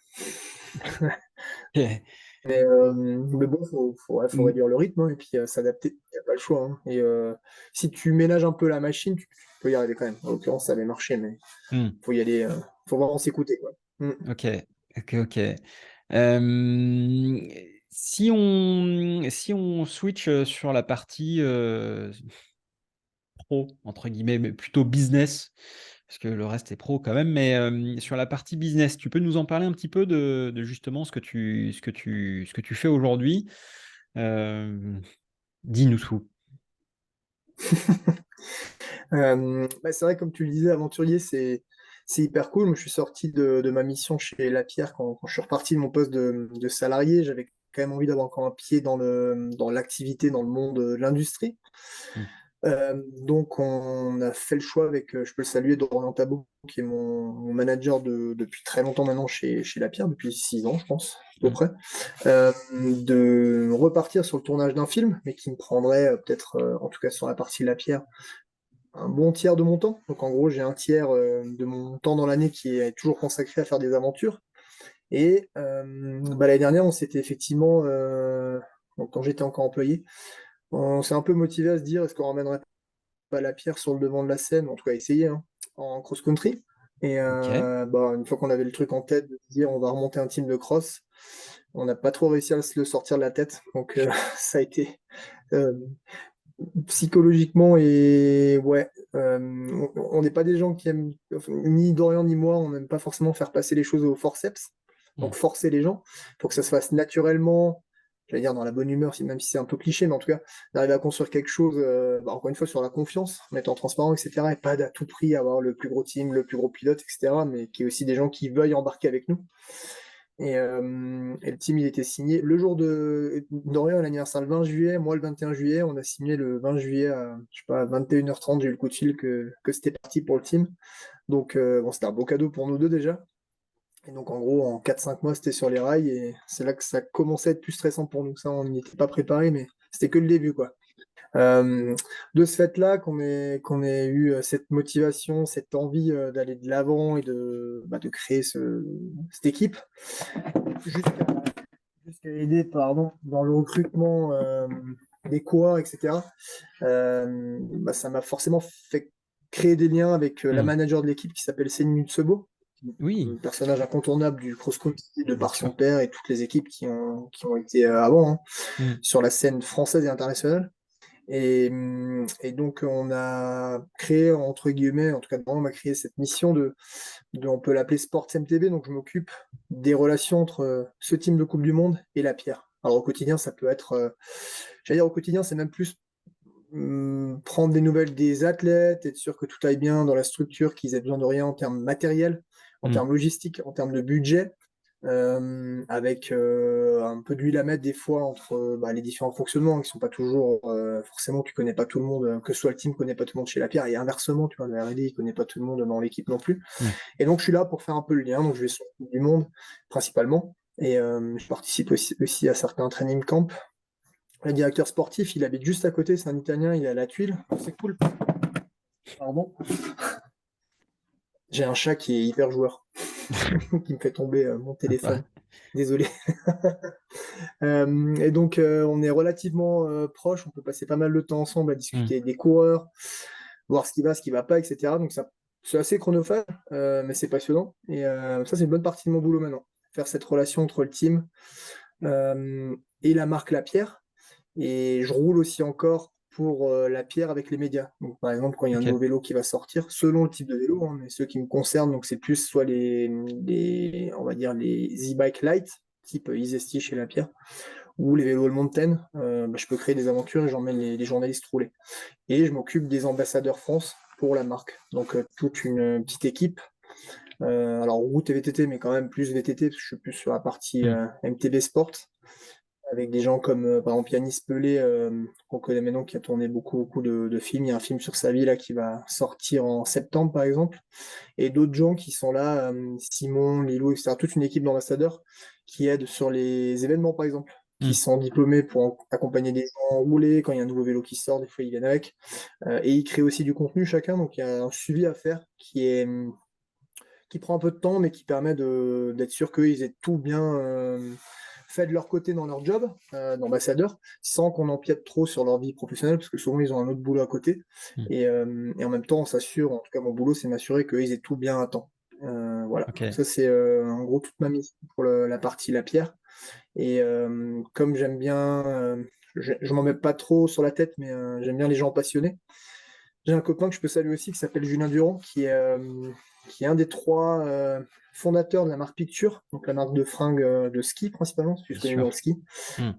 Mais bon, faut Hmm. réduire le rythme hein, et puis s'adapter. Il n'y a pas le choix. Hein. Et si tu ménages un peu la machine, tu peux y arriver quand même. En l'occurrence, ça avait marché, mais Hmm. faut y aller. Faut vraiment s'écouter, quoi. Mm. Ok, ok, ok. Euh, si on switch sur la partie pro, entre guillemets, mais plutôt business, parce que le reste est pro quand même, mais sur la partie business, tu peux nous en parler un petit peu de justement ce que tu fais aujourd'hui. Euh, Dis-nous tout. Bah, c'est vrai, comme tu le disais, aventurier, c'est hyper cool. Moi, je suis sorti de ma mission chez Lapierre quand je suis reparti de mon poste de salarié. J'avais quand même envie d'avoir encore un pied dans l'activité, dans le monde de l'industrie. Hmm. Donc, on a fait le choix avec, je peux le saluer, Dorian Tabot, qui est mon manager depuis très longtemps maintenant chez Lapierre, depuis 6 ans, je pense, à peu Hmm. près, de repartir sur le tournage d'un film, mais qui me prendrait peut-être, en tout cas sur la partie Lapierre, un bon tiers de mon temps. Donc, en gros, j'ai un tiers de mon temps dans l'année qui est toujours consacré à faire des aventures. Et bah, l'année dernière, on s'était effectivement, donc, quand j'étais encore employé, on s'est un peu motivé à se dire, est-ce qu'on ramènerait pas la pierre sur le devant de la scène, en tout cas essayer, hein, en cross-country. Et Ok. bah, une fois qu'on avait le truc en tête, de se dire on va remonter un team de cross, on n'a pas trop réussi à se le sortir de la tête. Donc ça a été euh, psychologiquement et ouais, on n'est pas des gens qui aiment, enfin, ni Dorian ni moi, on n'aime pas forcément faire passer les choses au forceps, Hmm. donc forcer les gens, pour que ça se fasse naturellement, j'allais dire dans la bonne humeur, même si c'est un peu cliché, mais en tout cas, d'arriver à construire quelque chose, bah, encore une fois, sur la confiance, en étant transparent, etc., et pas à tout prix avoir le plus gros team, le plus gros pilote, etc., mais qui est aussi des gens qui veuillent embarquer avec nous. Et le team, il était signé le jour de Dorian, l'anniversaire le 20 juillet, moi le 21 juillet, on a signé le 20 juillet à, je sais pas, à 21h30, j'ai eu le coup de fil que c'était parti pour le team. Donc bon, c'était un beau cadeau pour nous deux déjà. Et donc en gros, en 4-5 mois, c'était sur les rails et c'est là que ça commençait à être plus stressant pour nous. Ça, on n'y était pas préparé, mais c'était que le début, quoi. De ce fait-là, qu'on ait eu cette motivation, cette envie d'aller de l'avant et de créer cette équipe, jusqu'à jusqu'à aider pardon, dans le recrutement des coureurs, etc. Bah, ça m'a forcément fait créer des liens avec la Hmm. manager de l'équipe qui s'appelle Céline Nutsebo, Oui. un personnage incontournable du cross-country de Bien par son sûr. père et toutes les équipes qui ont été avant, hein, Mmh. sur la scène française et internationale. Et donc on a créé, entre guillemets, en tout cas on m'a créé cette mission on peut l'appeler Sports MTB, donc je m'occupe des relations entre ce team de Coupe du Monde et la pierre. Alors au quotidien, ça peut être, j'allais dire au quotidien, c'est même plus prendre des nouvelles des athlètes, être sûr que tout aille bien dans la structure, qu'ils aient besoin de rien en termes matériels, en Mmh. termes logistiques, en termes de budget, avec un peu d'huile à mettre des fois entre les différents fonctionnements qui sont pas toujours forcément tu connais pas tout le monde, que ce soit le team connaît pas tout le monde chez Lapierre et inversement, tu vois, le R&D il connaît pas tout le monde dans l'équipe non plus. Ouais. Et donc je suis là pour faire un peu le lien, donc je vais sur la Coupe du Monde principalement et je participe aussi à certains training camps. Le directeur sportif, il habite juste à côté, c'est un Italien, il est à la Tuile. C'est cool. Pardon. J'ai un chat qui est hyper joueur, qui me fait tomber mon téléphone. Désolé. Et donc, on est relativement proches, on peut passer pas mal de temps ensemble à Mmh. discuter des coureurs, voir ce qui va pas, etc. Donc, ça, c'est assez chronophage, mais c'est passionnant. Et ça, c'est une bonne partie de mon boulot maintenant. Faire cette relation entre le team et la marque Lapierre. Et je roule aussi encore pour la pierre avec les médias. Donc, par exemple, quand il y a un OK. nouveau vélo qui va sortir, selon le type de vélo, hein, mais ceux qui me concernent, donc c'est plus soit on va dire les e-bike light, type Isesti chez la pierre, ou les vélos All Mountain, je peux créer des aventures et j'emmène les journalistes rouler. Et je m'occupe des ambassadeurs France pour la marque. Donc toute une petite équipe. Alors route et VTT, mais quand même plus VTT, parce que je suis plus sur la partie Mmh. MTB Sport avec des gens comme par exemple Yanis Pelé, qu'on connaît maintenant, qui a tourné beaucoup de films. Il y a un film sur sa vie là qui va sortir en septembre par exemple, et d'autres gens qui sont là, Simon, Lilou, etc. Toute une équipe d'ambassadeurs qui aident sur les événements par exemple, qui Mmh. sont diplômés pour accompagner des gens rouler quand il y a un nouveau vélo qui sort. Des fois ils viennent avec, et ils créent aussi du contenu chacun. Donc il y a un suivi à faire qui prend un peu de temps, mais qui permet d'être sûr qu'ils aient tout bien fait de leur côté dans leur job d'ambassadeur, sans qu'on empiète trop sur leur vie professionnelle, parce que souvent ils ont un autre boulot à côté. Mmh. Et en même temps, on s'assure, en tout cas mon boulot, c'est m'assurer qu'ils aient tout bien à temps. Voilà, donc OK. ça c'est en gros toute ma mission pour la partie la pierre. Et comme j'aime bien, je m'en mets pas trop sur la tête, mais j'aime bien les gens passionnés. J'ai un copain que je peux saluer aussi qui s'appelle Julien Durand, qui est un des trois fondateurs de la marque Picture, donc la marque de fringues de ski principalement, si tu Bien connais dans le sûr. ski. Mmh.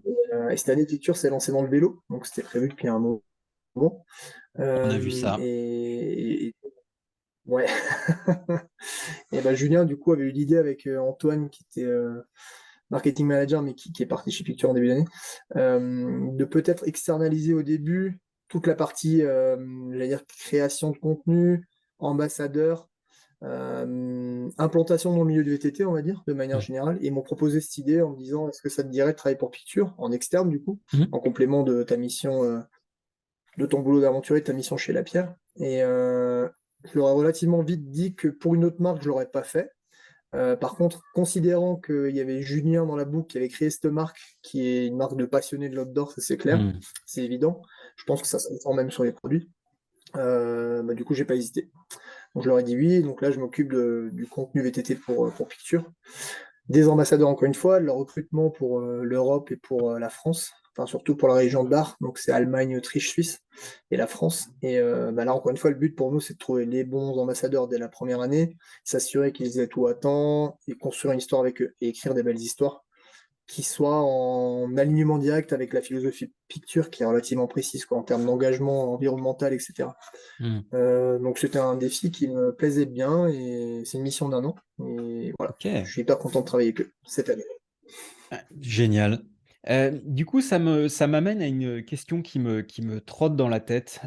Et cette année, Picture s'est lancé dans le vélo, donc c'était prévu depuis un moment. On a vu ça. Ouais. Et ben Julien, du coup, avait eu l'idée avec Antoine, qui était marketing manager, mais qui est parti chez Picture en début d'année, de peut-être externaliser au début toute la partie, j'allais dire, création de contenu, ambassadeur, implantation dans le milieu du VTT, on va dire, de manière Mmh. générale. Et ils m'ont proposé cette idée en me disant, est-ce que ça te dirait de travailler pour Picture, en externe du coup, Mmh. en complément de ta mission, de ton boulot d'aventurier, de ta mission chez Lapierre. Et je leur ai relativement vite dit que pour une autre marque, je l'aurais pas fait. Par contre, considérant qu'il y avait Julien dans la boucle qui avait créé cette marque, qui est une marque de passionnés de l'outdoor, ça c'est clair, Mmh. c'est évident. Je pense que ça se ressent même sur les produits. Du coup, j'ai pas hésité. Donc je leur ai dit oui. Donc là, je m'occupe du contenu VTT pour Picture. Des ambassadeurs, encore une fois, de leur recrutement pour l'Europe et pour la France, enfin surtout pour la région de Bar, donc c'est Allemagne, Autriche, Suisse et la France. Et là, encore une fois, le but pour nous, c'est de trouver les bons ambassadeurs dès la première année, s'assurer qu'ils aient tout à temps et construire une histoire avec eux et écrire des belles histoires qui soient en alignement direct avec la philosophie de Picture qui est relativement précise quoi, en termes d'engagement environnemental, etc. Mmh. Donc c'était un défi qui me plaisait bien et c'est une mission d'un an. Et voilà, je OK. suis hyper content de travailler avec eux cette année. Ah, génial. Du coup, ça m'amène à une question qui me trotte dans la tête,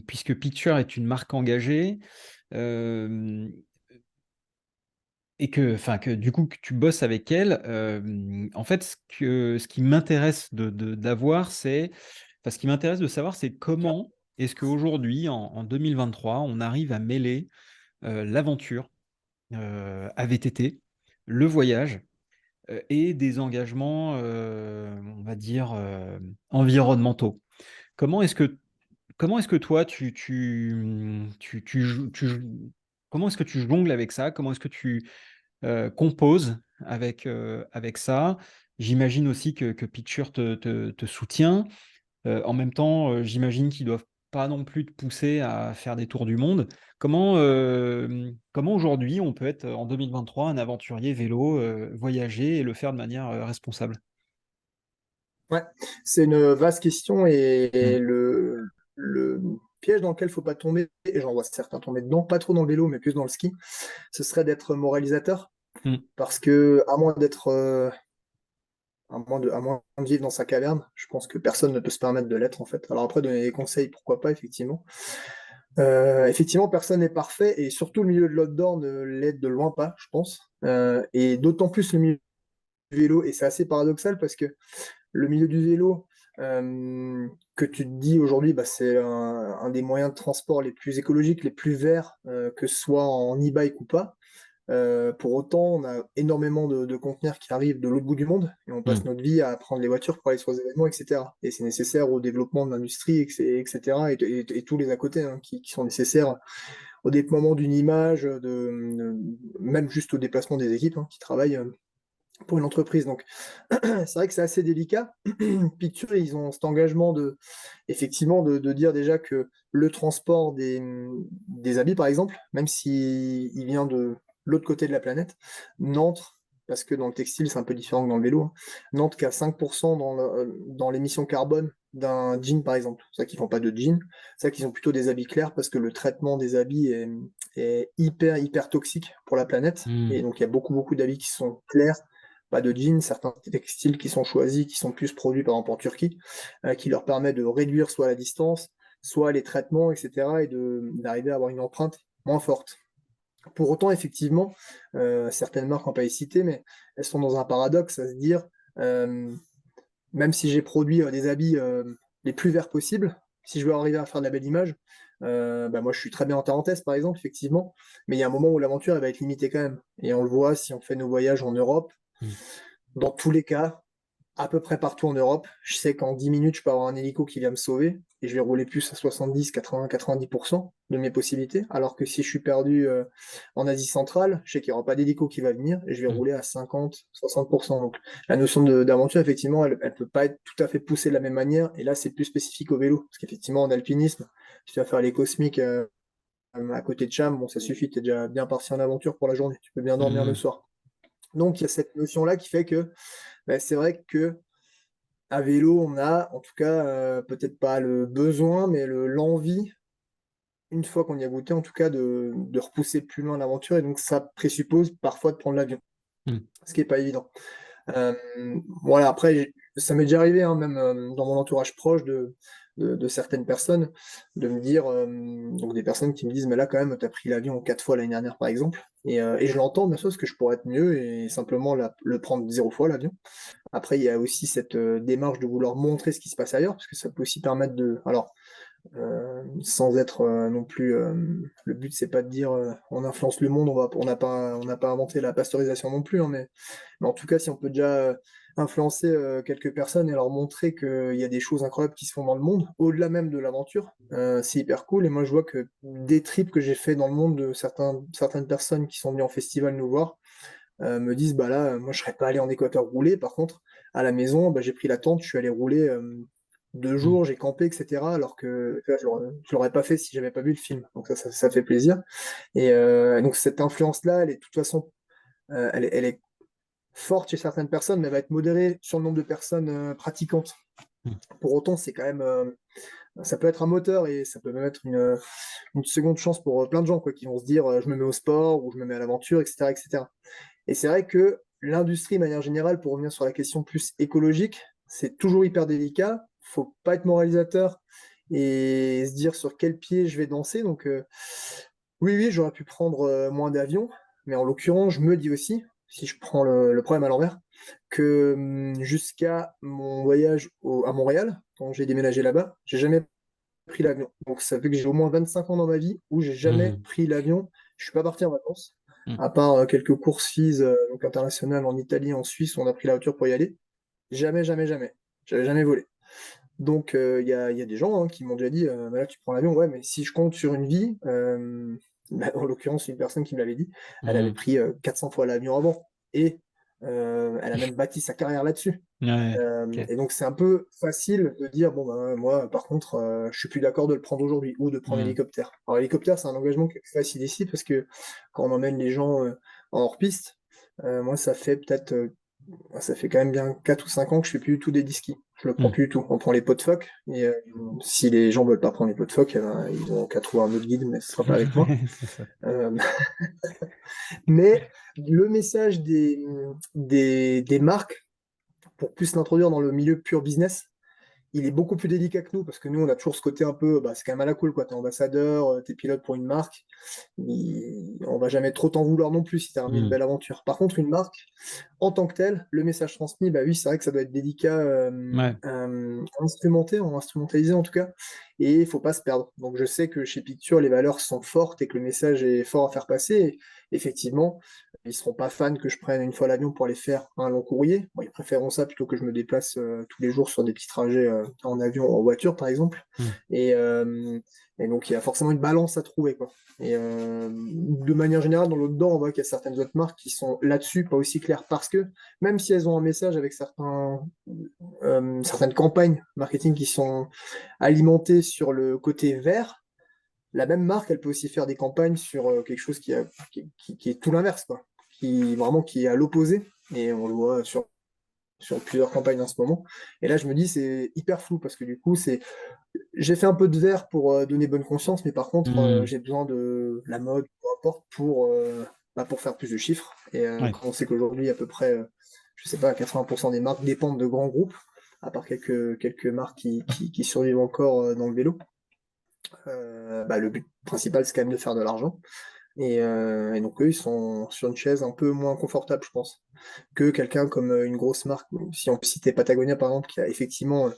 puisque Picture est une marque engagée, hem et que du coup, que tu bosses avec elle, en fait, ce qui m'intéresse d'avoir, ce qui m'intéresse de savoir, c'est comment est-ce qu'aujourd'hui, en 2023, on arrive à mêler, l'aventure, à VTT, le voyage, et des engagements, on va dire, environnementaux. Comment est-ce que Comment est-ce que toi tu joues comment est-ce que tu jongles avec ça? Comment est-ce que tu composes avec ça? J'imagine aussi que Picture te soutient. En même temps, j'imagine qu'ils doivent pas non plus te pousser à faire des tours du monde. Comment aujourd'hui on peut être, en 2023, un aventurier vélo, voyager et le faire de manière, responsable? Ouais, c'est une vaste question et Mmh. le piège dans lequel faut pas tomber, et j'en vois certains tomber dedans, pas trop dans le vélo, mais plus dans le ski, ce serait d'être moralisateur. Mmh. Parce que, à moins d'être, à moins de vivre dans sa caverne, je pense que personne ne peut se permettre de l'être, en fait. Alors après, donner des conseils, pourquoi pas, effectivement. Effectivement, personne n'est parfait, et surtout le milieu de l'outdoor ne l'est de loin pas, je pense. Et d'autant plus le milieu du vélo, et c'est assez paradoxal parce que le milieu du vélo, que tu te dis aujourd'hui, bah, c'est un des moyens de transport les plus écologiques, les plus verts, que ce soit en e-bike ou pas. Pour autant, on a énormément de conteneurs qui arrivent de l'autre bout du monde et on passe Mmh. notre vie à prendre les voitures pour aller sur les événements, et cetera. Et c'est nécessaire au développement de l'industrie, et cetera, et tous les à côté, hein, qui sont nécessaires au déploiement d'une image, même juste au déplacement des équipes, hein, qui travaillent, pour une entreprise. Donc, c'est vrai que c'est assez délicat. Picture, ils ont cet engagement effectivement, de dire déjà que le transport des habits, par exemple, même s'il vient de l'autre côté de la planète, n'entre, parce que dans le textile, c'est un peu différent que dans le vélo, hein, n'entre qu'à 5% dans l'émission carbone d'un jean, par exemple. C'est ça qu'ils font pas de jean, c'est ça qu'ils ont plutôt des habits clairs, parce que le traitement des habits est hyper, hyper toxique pour la planète. Et Mmh. donc, il y a beaucoup, beaucoup d'habits qui sont clairs, pas de jeans, certains textiles qui sont choisis, qui sont plus produits par exemple en Turquie, qui leur permet de réduire soit la distance, soit les traitements, etc., et d'arriver à avoir une empreinte moins forte. Pour autant, effectivement, certaines marques, on ne va pas les citer, mais elles sont dans un paradoxe à se dire, euh, même si j'ai produit des habits les plus verts possibles, si je veux arriver à faire de la belle image, bah moi je suis très bien en Tarentaise par exemple, effectivement, mais il y a un moment où l'aventure elle va être limitée quand même. Et on le voit si on fait nos voyages en Europe, Mmh. dans tous les cas, à peu près partout en Europe, je sais qu'en 10 minutes, je peux avoir un hélico qui vient me sauver et je vais rouler plus à 70, 80, 90% de mes possibilités. Alors que si je suis perdu en Asie centrale, je sais qu'il n'y aura pas d'hélico qui va venir et je vais Mmh. rouler à 50, 60%. Donc la notion d'aventure, effectivement, elle ne peut pas être tout à fait poussée de la même manière. Et là, c'est plus spécifique au vélo. Parce qu'effectivement, en alpinisme, si tu vas faire les cosmiques à côté de Cham, bon, ça suffit, tu es déjà bien parti en aventure pour la journée. Tu peux bien dormir le Mmh. soir. Donc il y a cette notion-là qui fait que bah, c'est vrai que à vélo, on a, en tout cas, peut-être pas le besoin, mais l'envie, une fois qu'on y a goûté, en tout cas, de repousser plus loin l'aventure, et donc ça présuppose parfois de prendre l'avion, Mmh. ce qui est pas évident. Euh, voilà, après, ça m'est déjà arrivé, hein, même dans mon entourage proche de certaines personnes, de me dire, donc des personnes qui me disent, mais là, quand même, tu as pris l'avion 4 fois l'année dernière, par exemple, et je l'entends, bien sûr, parce que je pourrais être mieux et simplement le prendre 0 fois, l'avion. Après, il y a aussi cette démarche de vouloir montrer ce qui se passe ailleurs, parce que ça peut aussi permettre de. Alors, sans être non plus. Le but, c'est pas de dire on influence le monde, on n'a pas inventé la pasteurisation non plus, hein, mais en tout cas, si on peut déjà influencer quelques personnes et leur montrer qu'il y a des choses incroyables qui se font dans le monde, au-delà même de l'aventure, c'est hyper cool. Et moi, je vois que des trips que j'ai fait dans le monde de certaines personnes qui sont venues en festival nous voir, me disent bah là, moi je serais pas allé en Équateur rouler, par contre, à la maison, bah, j'ai pris la tente, je suis allé rouler 2 jours, Mmh. j'ai campé, etc. Alors que tu vois, je l'aurais pas fait si j'avais pas vu le film. Donc ça fait plaisir. Et donc cette influence-là, elle est de toute façon, elle est forte chez certaines personnes, mais elle va être modérée sur le nombre de personnes pratiquantes. Mmh. Pour autant, c'est quand même, ça peut être un moteur et ça peut même être une seconde chance pour plein de gens, quoi, qui vont se dire je me mets au sport ou je me mets à l'aventure, etc., etc. Et c'est vrai que l'industrie, de manière générale, pour revenir sur la question plus écologique, c'est toujours hyper délicat. Faut pas être moralisateur et se dire sur quel pied je vais danser. Donc, oui, oui, j'aurais pu prendre moins d'avions, mais en l'occurrence, je me dis aussi, si je prends le problème à l'envers, que jusqu'à mon voyage à Montréal, quand j'ai déménagé là-bas, j'ai jamais pris l'avion. Donc ça fait que j'ai au moins 25 ans dans ma vie où j'ai jamais Mmh. pris l'avion. Je suis pas parti en vacances, Mmh. à part quelques courses FIS donc internationales en Italie, en Suisse, où on a pris la voiture pour y aller. Jamais, jamais, jamais. J'avais jamais volé. Donc il y a des gens, hein, qui m'ont déjà dit, bah là tu prends l'avion, ouais, mais si je compte sur une vie, Bah, en l'occurrence, une personne qui me l'avait dit, elle avait Mmh. pris 400 fois l'avion avant et elle a même bâti sa carrière là-dessus. Ouais, OK. Et donc c'est un peu facile de dire: «Bon, ben, moi, par contre, je suis plus d'accord de le prendre aujourd'hui ou de prendre Mmh. l'hélicoptère». Alors l'hélicoptère, c'est un engagement qui est facile ici parce que quand on emmène les gens, en hors piste, moi, ça fait peut-être, ça fait quand même bien 4 ou 5 ans que je fais plus du tout des ski. Je le prends Mmh. plus du tout. On prend les pots de phoque et si les gens veulent pas prendre les pots de phoque, eh ben, ils ont qu'à trouver un autre guide, mais ce sera pas avec moi. Ouais, c'est ça. Hem, mais le message des marques, pour plus l'introduire dans le milieu pur business, il est beaucoup plus délicat que nous, parce que nous, on a toujours ce côté un peu, bah, c'est quand même à la cool, quoi. Tu es ambassadeur, tu es pilote pour une marque. On va jamais trop t'en vouloir non plus si tu as ramené une Mmh. belle aventure. Par contre, une marque, en tant que telle, le message transmis, bah oui, c'est vrai que ça doit être délicat, Ouais. instrumentalisé en tout cas, et il faut pas se perdre. Donc je sais que chez Picture, les valeurs sont fortes et que le message est fort à faire passer. Et effectivement, ils seront pas fans que je prenne une fois l'avion pour aller faire un long courrier. Bon, ils préféreront ça plutôt que je me déplace tous les jours sur des petits trajets en avion ou en voiture, par exemple. Mmh. Et, euh, et donc, il y a forcément une balance à trouver, quoi. Et de manière générale, dans l'autre dedans, on voit qu'il y a certaines autres marques qui sont là-dessus pas aussi claires parce que même si elles ont un message avec certaines campagnes marketing qui sont alimentées sur le côté vert, la même marque, elle peut aussi faire des campagnes sur quelque chose qui est tout l'inverse, quoi. Qui est à l'opposé. Et on le voit sur plusieurs campagnes en ce moment. Et là, je me dis, c'est hyper flou parce que du coup, j'ai fait un peu de vert pour donner bonne conscience, mais par contre, Mmh. j'ai besoin de la mode, peu importe, pour faire plus de chiffres. Et Ouais. quand on sait qu'aujourd'hui, à peu près, je sais pas, 80% des marques dépendent de grands groupes, à part quelques marques qui survivent encore dans le vélo, bah, le but principal, c'est quand même de faire de l'argent. Et donc eux, ils sont sur une chaise un peu moins confortable, je pense, que quelqu'un comme une grosse marque. Si on peut citer Patagonia, par exemple, qui a effectivement,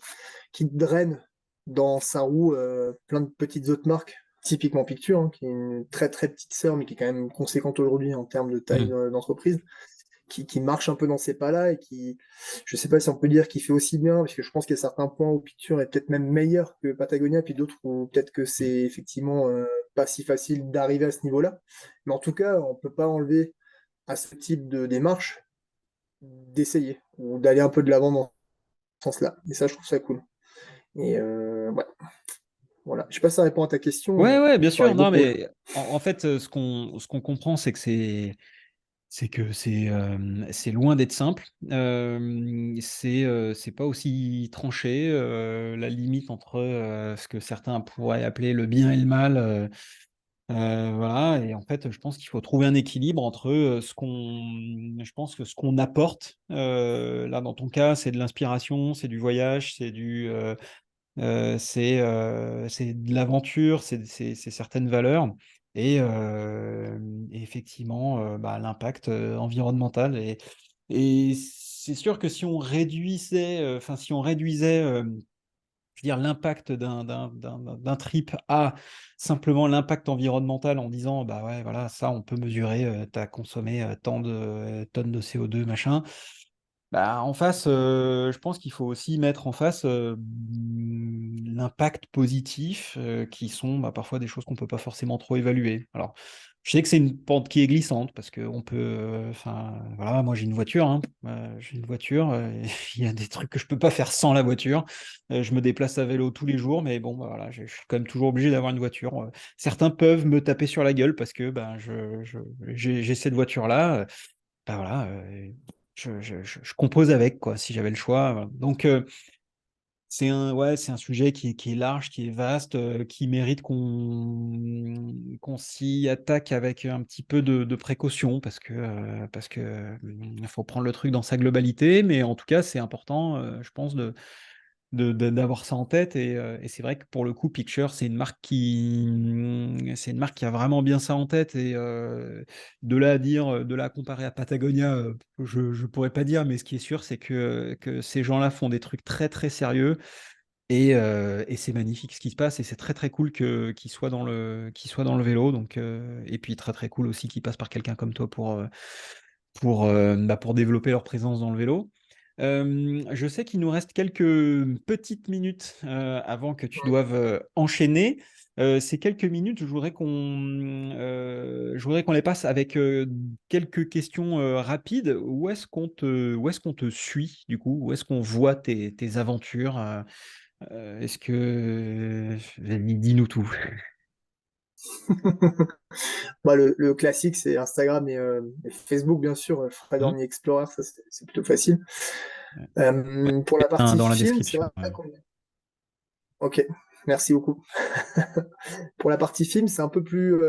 qui draine dans sa roue plein de petites autres marques, typiquement Picture, hein, qui est une très très petite sœur, mais qui est quand même conséquente aujourd'hui en termes de taille Mmh. d'entreprise, qui marche un peu dans ces pas-là et qui, je sais pas si on peut dire qu'il fait aussi bien, parce que je pense qu'il y a certains points où Picture est peut-être même meilleur que Patagonia, puis d'autres où peut-être que c'est effectivement pas si facile d'arriver à ce niveau-là. Mais en tout cas, on peut pas enlever à ce type de démarche d'essayer ou d'aller un peu de l'avant dans ce sens-là. Et ça, je trouve ça cool. Et ouais, voilà. Je sais pas si ça répond à ta question, Ouais, mais ouais, bien je parlais sûr. Non, beaucoup là. mais en fait, ce qu'on comprend, c'est que c'est loin d'être simple. C'est pas aussi tranché, la limite entre, ce que certains pourraient appeler le bien et le mal, voilà. Et en fait, je pense qu'il faut trouver un équilibre entre, je pense que ce qu'on apporte, là, dans ton cas, c'est de l'inspiration, c'est du voyage, c'est de l'aventure, c'est certaines valeurs et effectivement, bah, l'impact, environnemental et c'est sûr que si on réduisait, enfin, si on réduisait, je veux dire l'impact d'un trip à simplement l'impact environnemental en disant: «Bah, ouais, voilà, ça on peut mesurer, tu as consommé, tant de tonnes de CO2 machin». Bah, en face, je pense qu'il faut aussi mettre en face, l'impact positif, qui sont, bah, parfois des choses qu'on peut pas forcément trop évaluer. Alors, je sais que c'est une pente qui est glissante parce qu'on peut, enfin, voilà, moi j'ai une voiture, hein, j'ai une voiture, il y a des trucs que je peux pas faire sans la voiture. Je me déplace à vélo tous les jours, mais bon, bah, voilà, je suis quand même toujours obligé d'avoir une voiture, certains peuvent me taper sur la gueule parce que, ben, j'ai cette voiture-là, bah, voilà, je compose avec quoi, si j'avais le choix, voilà. Donc c'est un sujet qui est large, qui est vaste, qui mérite qu'on s'y attaque avec un petit peu de précaution parce que, il faut prendre le truc dans sa globalité, mais en tout cas, c'est important, je pense d'avoir ça en tête et c'est vrai que pour le coup, Picture, c'est une marque qui a vraiment bien ça en tête et de là à dire, de là à comparer à Patagonia, je pourrais pas dire, mais ce qui est sûr, c'est que ces gens-là font des trucs très, très sérieux et c'est magnifique ce qui se passe et c'est très, très cool qu'ils soient dans le vélo donc et puis très, très cool aussi qu'ils passent par quelqu'un comme toi pour développer leur présence dans le vélo. Je sais qu'il nous reste quelques petites minutes avant que tu doives enchaîner. Ces quelques minutes, je voudrais qu'on les passe avec quelques questions rapides. Où est-ce qu'on te suit du coup? Où est-ce qu'on voit tes aventures? Est-ce que vas-y, dis-nous tout. Bah, le classique, c'est Instagram et Facebook, bien sûr. Fred Hmm. Orny Explorer, ça, c'est plutôt facile. Pour la Hein, partie dans la film, c'est description. vrai Ouais. qu'on... Ok, merci beaucoup. Pour la partie film, c'est un peu plus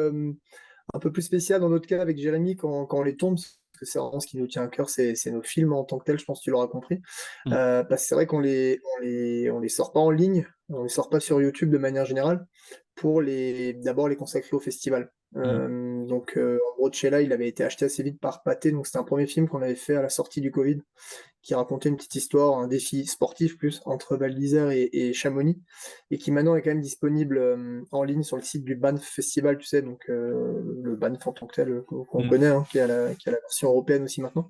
spécial dans notre cas avec Jérémy quand on les tombe, parce que c'est vraiment ce qui nous tient à cœur, c'est nos films en tant que tels, je pense que tu l'auras compris. Hmm. Parce que c'est vrai qu'on les sort pas en ligne, on les sort pas sur YouTube de manière générale, pour d'abord les consacrer au festival. Hmm. En gros, Tchela, il avait été acheté assez vite par Pathé, donc c'était un premier film qu'on avait fait à la sortie du Covid, qui racontait une petite histoire, un défi sportif plus, entre Val d'Isère et Chamonix, et qui maintenant est quand même disponible en ligne sur le site du Banff Festival, tu sais, donc le Banff en tant que tel qu'on Hmm. connaît, hein, qui a la version européenne aussi maintenant.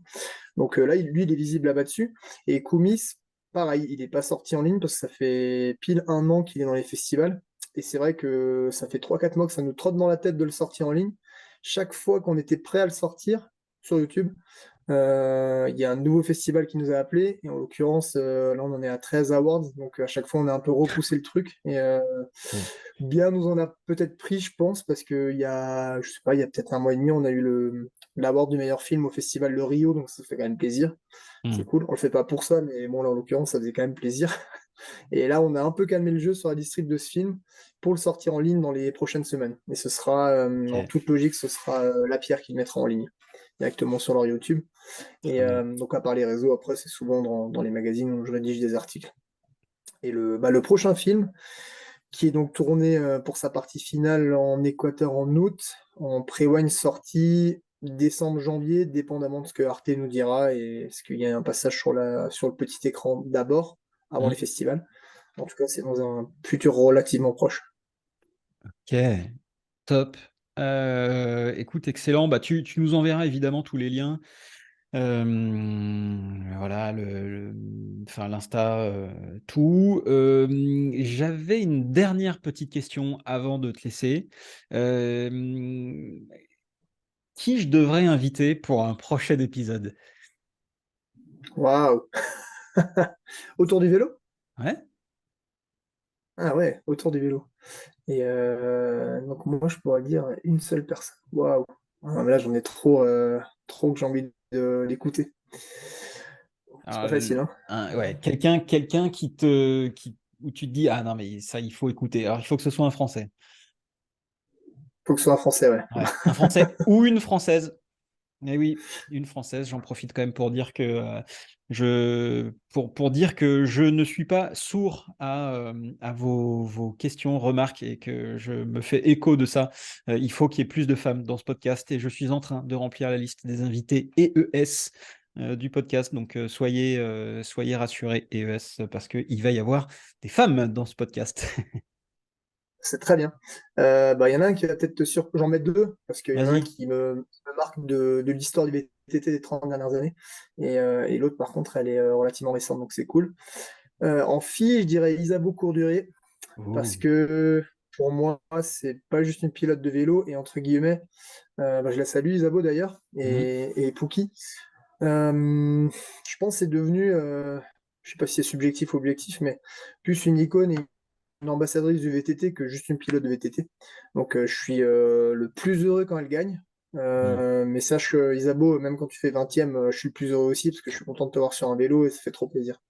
Donc là, lui, il est visible là-bas dessus. Et Kumis, pareil, il n'est pas sorti en ligne parce que ça fait pile 1 an qu'il est dans les festivals. Et c'est vrai que ça fait 3 4 mois que ça nous trotte dans la tête de le sortir en ligne. Chaque fois qu'on était prêt à le sortir sur YouTube, il y a un nouveau festival qui nous a appelés. Et en l'occurrence, là, on en est à 13 awards. Donc à chaque fois, on a un peu repoussé le truc. Et Hmm. bien nous en a peut-être pris, je pense, parce je sais pas, il y a peut-être 1 mois et demi, on a eu l'award du meilleur film au festival de Rio. Donc ça fait quand même plaisir. Hmm. C'est cool. On le fait pas pour ça, mais bon, là, en l'occurrence, ça faisait quand même plaisir. Et là, on a un peu calmé le jeu sur la distrib de ce film pour le sortir en ligne dans les prochaines semaines. Et ce sera, en Ok, toute logique, ce sera La Pierre qui le mettra en ligne directement sur leur YouTube. Et très bien. donc, à part les réseaux, après, c'est souvent dans les magazines où je rédige des articles. Et le prochain film, qui est donc tourné pour sa partie finale en Équateur en août, en pré-wine sortie décembre-janvier, dépendamment de ce que Arte nous dira, et est-ce qu'il y a un passage sur le petit écran d'abord, avant Hmm. les festivals. En tout cas, c'est dans un futur relativement proche. Ok, top. Écoute, excellent. Bah, tu nous enverras évidemment tous les liens. Voilà, enfin, l'Insta, tout. J'avais une dernière petite question avant de te laisser. Euh, qui je devrais inviter pour un prochain épisode? Waouh! Autour du vélo? Ouais? Ah ouais, autour du vélo. Et donc moi, je pourrais dire une seule personne. Waouh! Ah, mais là, j'en ai trop que j'ai envie d'écouter. C'est pas Alors, facile, hein? ouais, quelqu'un où tu te dis, ah non, mais ça, il faut écouter. Alors, il faut que ce soit un Français. Faut que ce soit un Français, ouais. Ouais, un Français ou une Française. Eh oui, une Française, j'en profite quand même pour dire que pour dire que je ne suis pas sourd à vos questions, remarques et que je me fais écho de ça. Il faut qu'il y ait plus de femmes dans ce podcast et je suis en train de remplir la liste des invités EES du podcast. Donc soyez rassurés EES parce qu'il va y avoir des femmes dans ce podcast. C'est très bien. Bah, il y en a un qui va peut-être j'en mets deux, parce qu'il y en a un Vas-y. qui me marque de l'histoire du VTT des 30 dernières années, et l'autre, par contre, elle est relativement récente, donc c'est cool. En fille, je dirais Isabeau Courduré, parce Ouh. que pour moi, c'est pas juste une pilote de vélo, et entre guillemets, bah, je la salue, Isabeau d'ailleurs, Mhm. et Pouki. Je pense que c'est devenu, je sais pas si c'est subjectif ou objectif, mais plus une icône et une ambassadrice du VTT que juste une pilote de VTT. Donc je suis le plus heureux quand elle gagne. Mhm. Mais sache que Isabeau, même quand tu fais 20e, je suis le plus heureux aussi parce que je suis content de te voir sur un vélo et ça fait trop plaisir.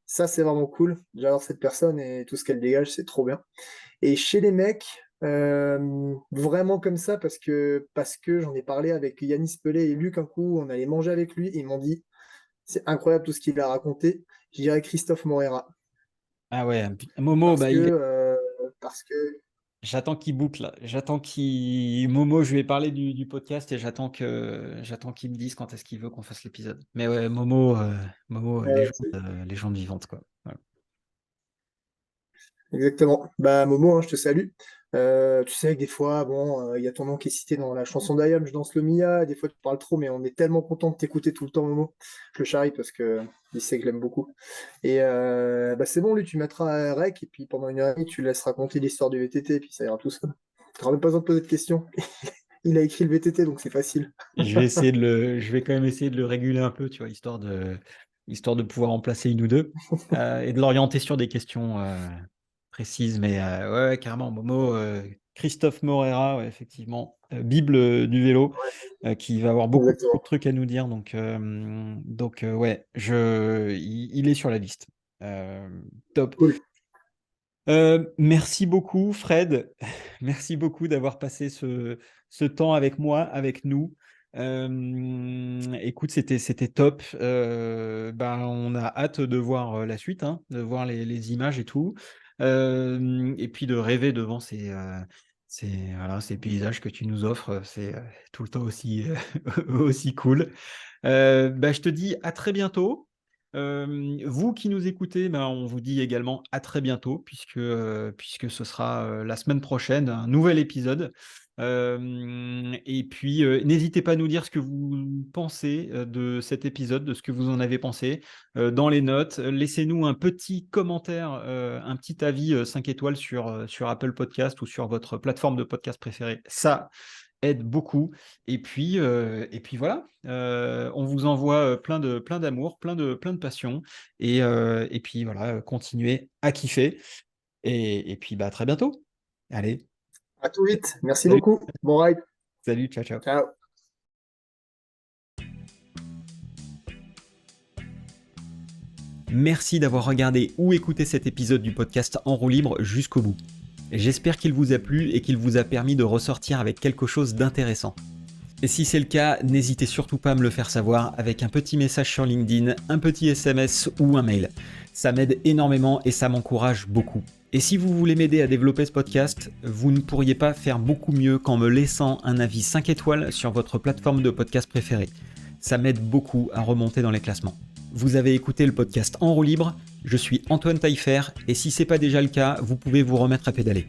Ça, c'est vraiment cool. J'adore cette personne et tout ce qu'elle dégage, c'est trop bien. Et chez les mecs, vraiment comme ça, parce que j'en ai parlé avec Yanis Pelé et Luc un coup, on allait manger avec lui, et ils m'ont dit, c'est incroyable tout ce qu'il a raconté. Je dirais Christophe Morera. Ah ouais, Momo, Parce bah, que, il est. euh, parce que J'attends qu'il boucle, là. J'attends qu'il. Momo, je lui ai parlé du podcast et j'attends qu'il me dise quand est-ce qu'il veut qu'on fasse l'épisode. Mais ouais, Momo, Ouais, légende vivante, quoi. Voilà. exactement. Bah Momo, hein, je te salue. Tu sais que des fois, bon, il y a ton nom qui est cité dans la chanson d'Ayam, Je danse le Mia, des fois tu parles trop, mais on est tellement content de t'écouter tout le temps, Momo. Je le charrie parce que il sait que je l'aime beaucoup. Et bah c'est bon, lui, tu mettras un rec, et puis pendant 1 heure et demie, tu le laisses raconter l'histoire du VTT, et puis ça ira tout seul. Tu n'auras même pas besoin de poser de questions. Il a écrit le VTT, donc c'est facile. Je vais quand même essayer de le réguler un peu, tu vois, histoire de pouvoir en placer une ou deux et de l'orienter sur des questions précises. Mais ouais, carrément, Momo, Christophe Morera, ouais, effectivement, Bible du vélo, qui va avoir beaucoup, beaucoup de Exactement. trucs à nous dire. Donc ouais, il est sur la liste. Euh, Top. Cool. Merci beaucoup, Fred. Merci beaucoup d'avoir passé ce temps avec moi, avec nous. Écoute, c'était top. Ben, on a hâte de voir la suite, hein, de voir les images et tout. Et puis de rêver devant voilà, ces paysages que tu nous offres. C'est tout le temps aussi, aussi cool. Ben, je te dis à très bientôt. Vous qui nous écoutez, ben, on vous dit également à très bientôt, puisque ce sera la semaine prochaine, un nouvel épisode. Et puis, n'hésitez pas à nous dire ce que vous pensez de cet épisode, de ce que vous en avez pensé dans les notes. Laissez-nous un petit commentaire, un petit avis 5 étoiles sur Apple Podcast ou sur votre plateforme de podcast préférée. Ça aide beaucoup. Et puis voilà, on vous envoie plein d'amour, plein de passion. Et puis voilà, continuez à kiffer. Et puis bah, à très bientôt. Allez, À tout vite. Merci salut, beaucoup. Bon ride. salut, ciao, ciao. Ciao. Merci d'avoir regardé ou écouté cet épisode du podcast En roue libre jusqu'au bout. J'espère qu'il vous a plu et qu'il vous a permis de ressortir avec quelque chose d'intéressant. Et si c'est le cas, n'hésitez surtout pas à me le faire savoir avec un petit message sur LinkedIn, un petit SMS ou un mail. Ça m'aide énormément et ça m'encourage beaucoup. Et si vous voulez m'aider à développer ce podcast, vous ne pourriez pas faire beaucoup mieux qu'en me laissant un avis 5 étoiles sur votre plateforme de podcast préférée. Ça m'aide beaucoup à remonter dans les classements. Vous avez écouté le podcast En roue libre, je suis Antoine Taillefer et si c'est pas déjà le cas, vous pouvez vous remettre à pédaler.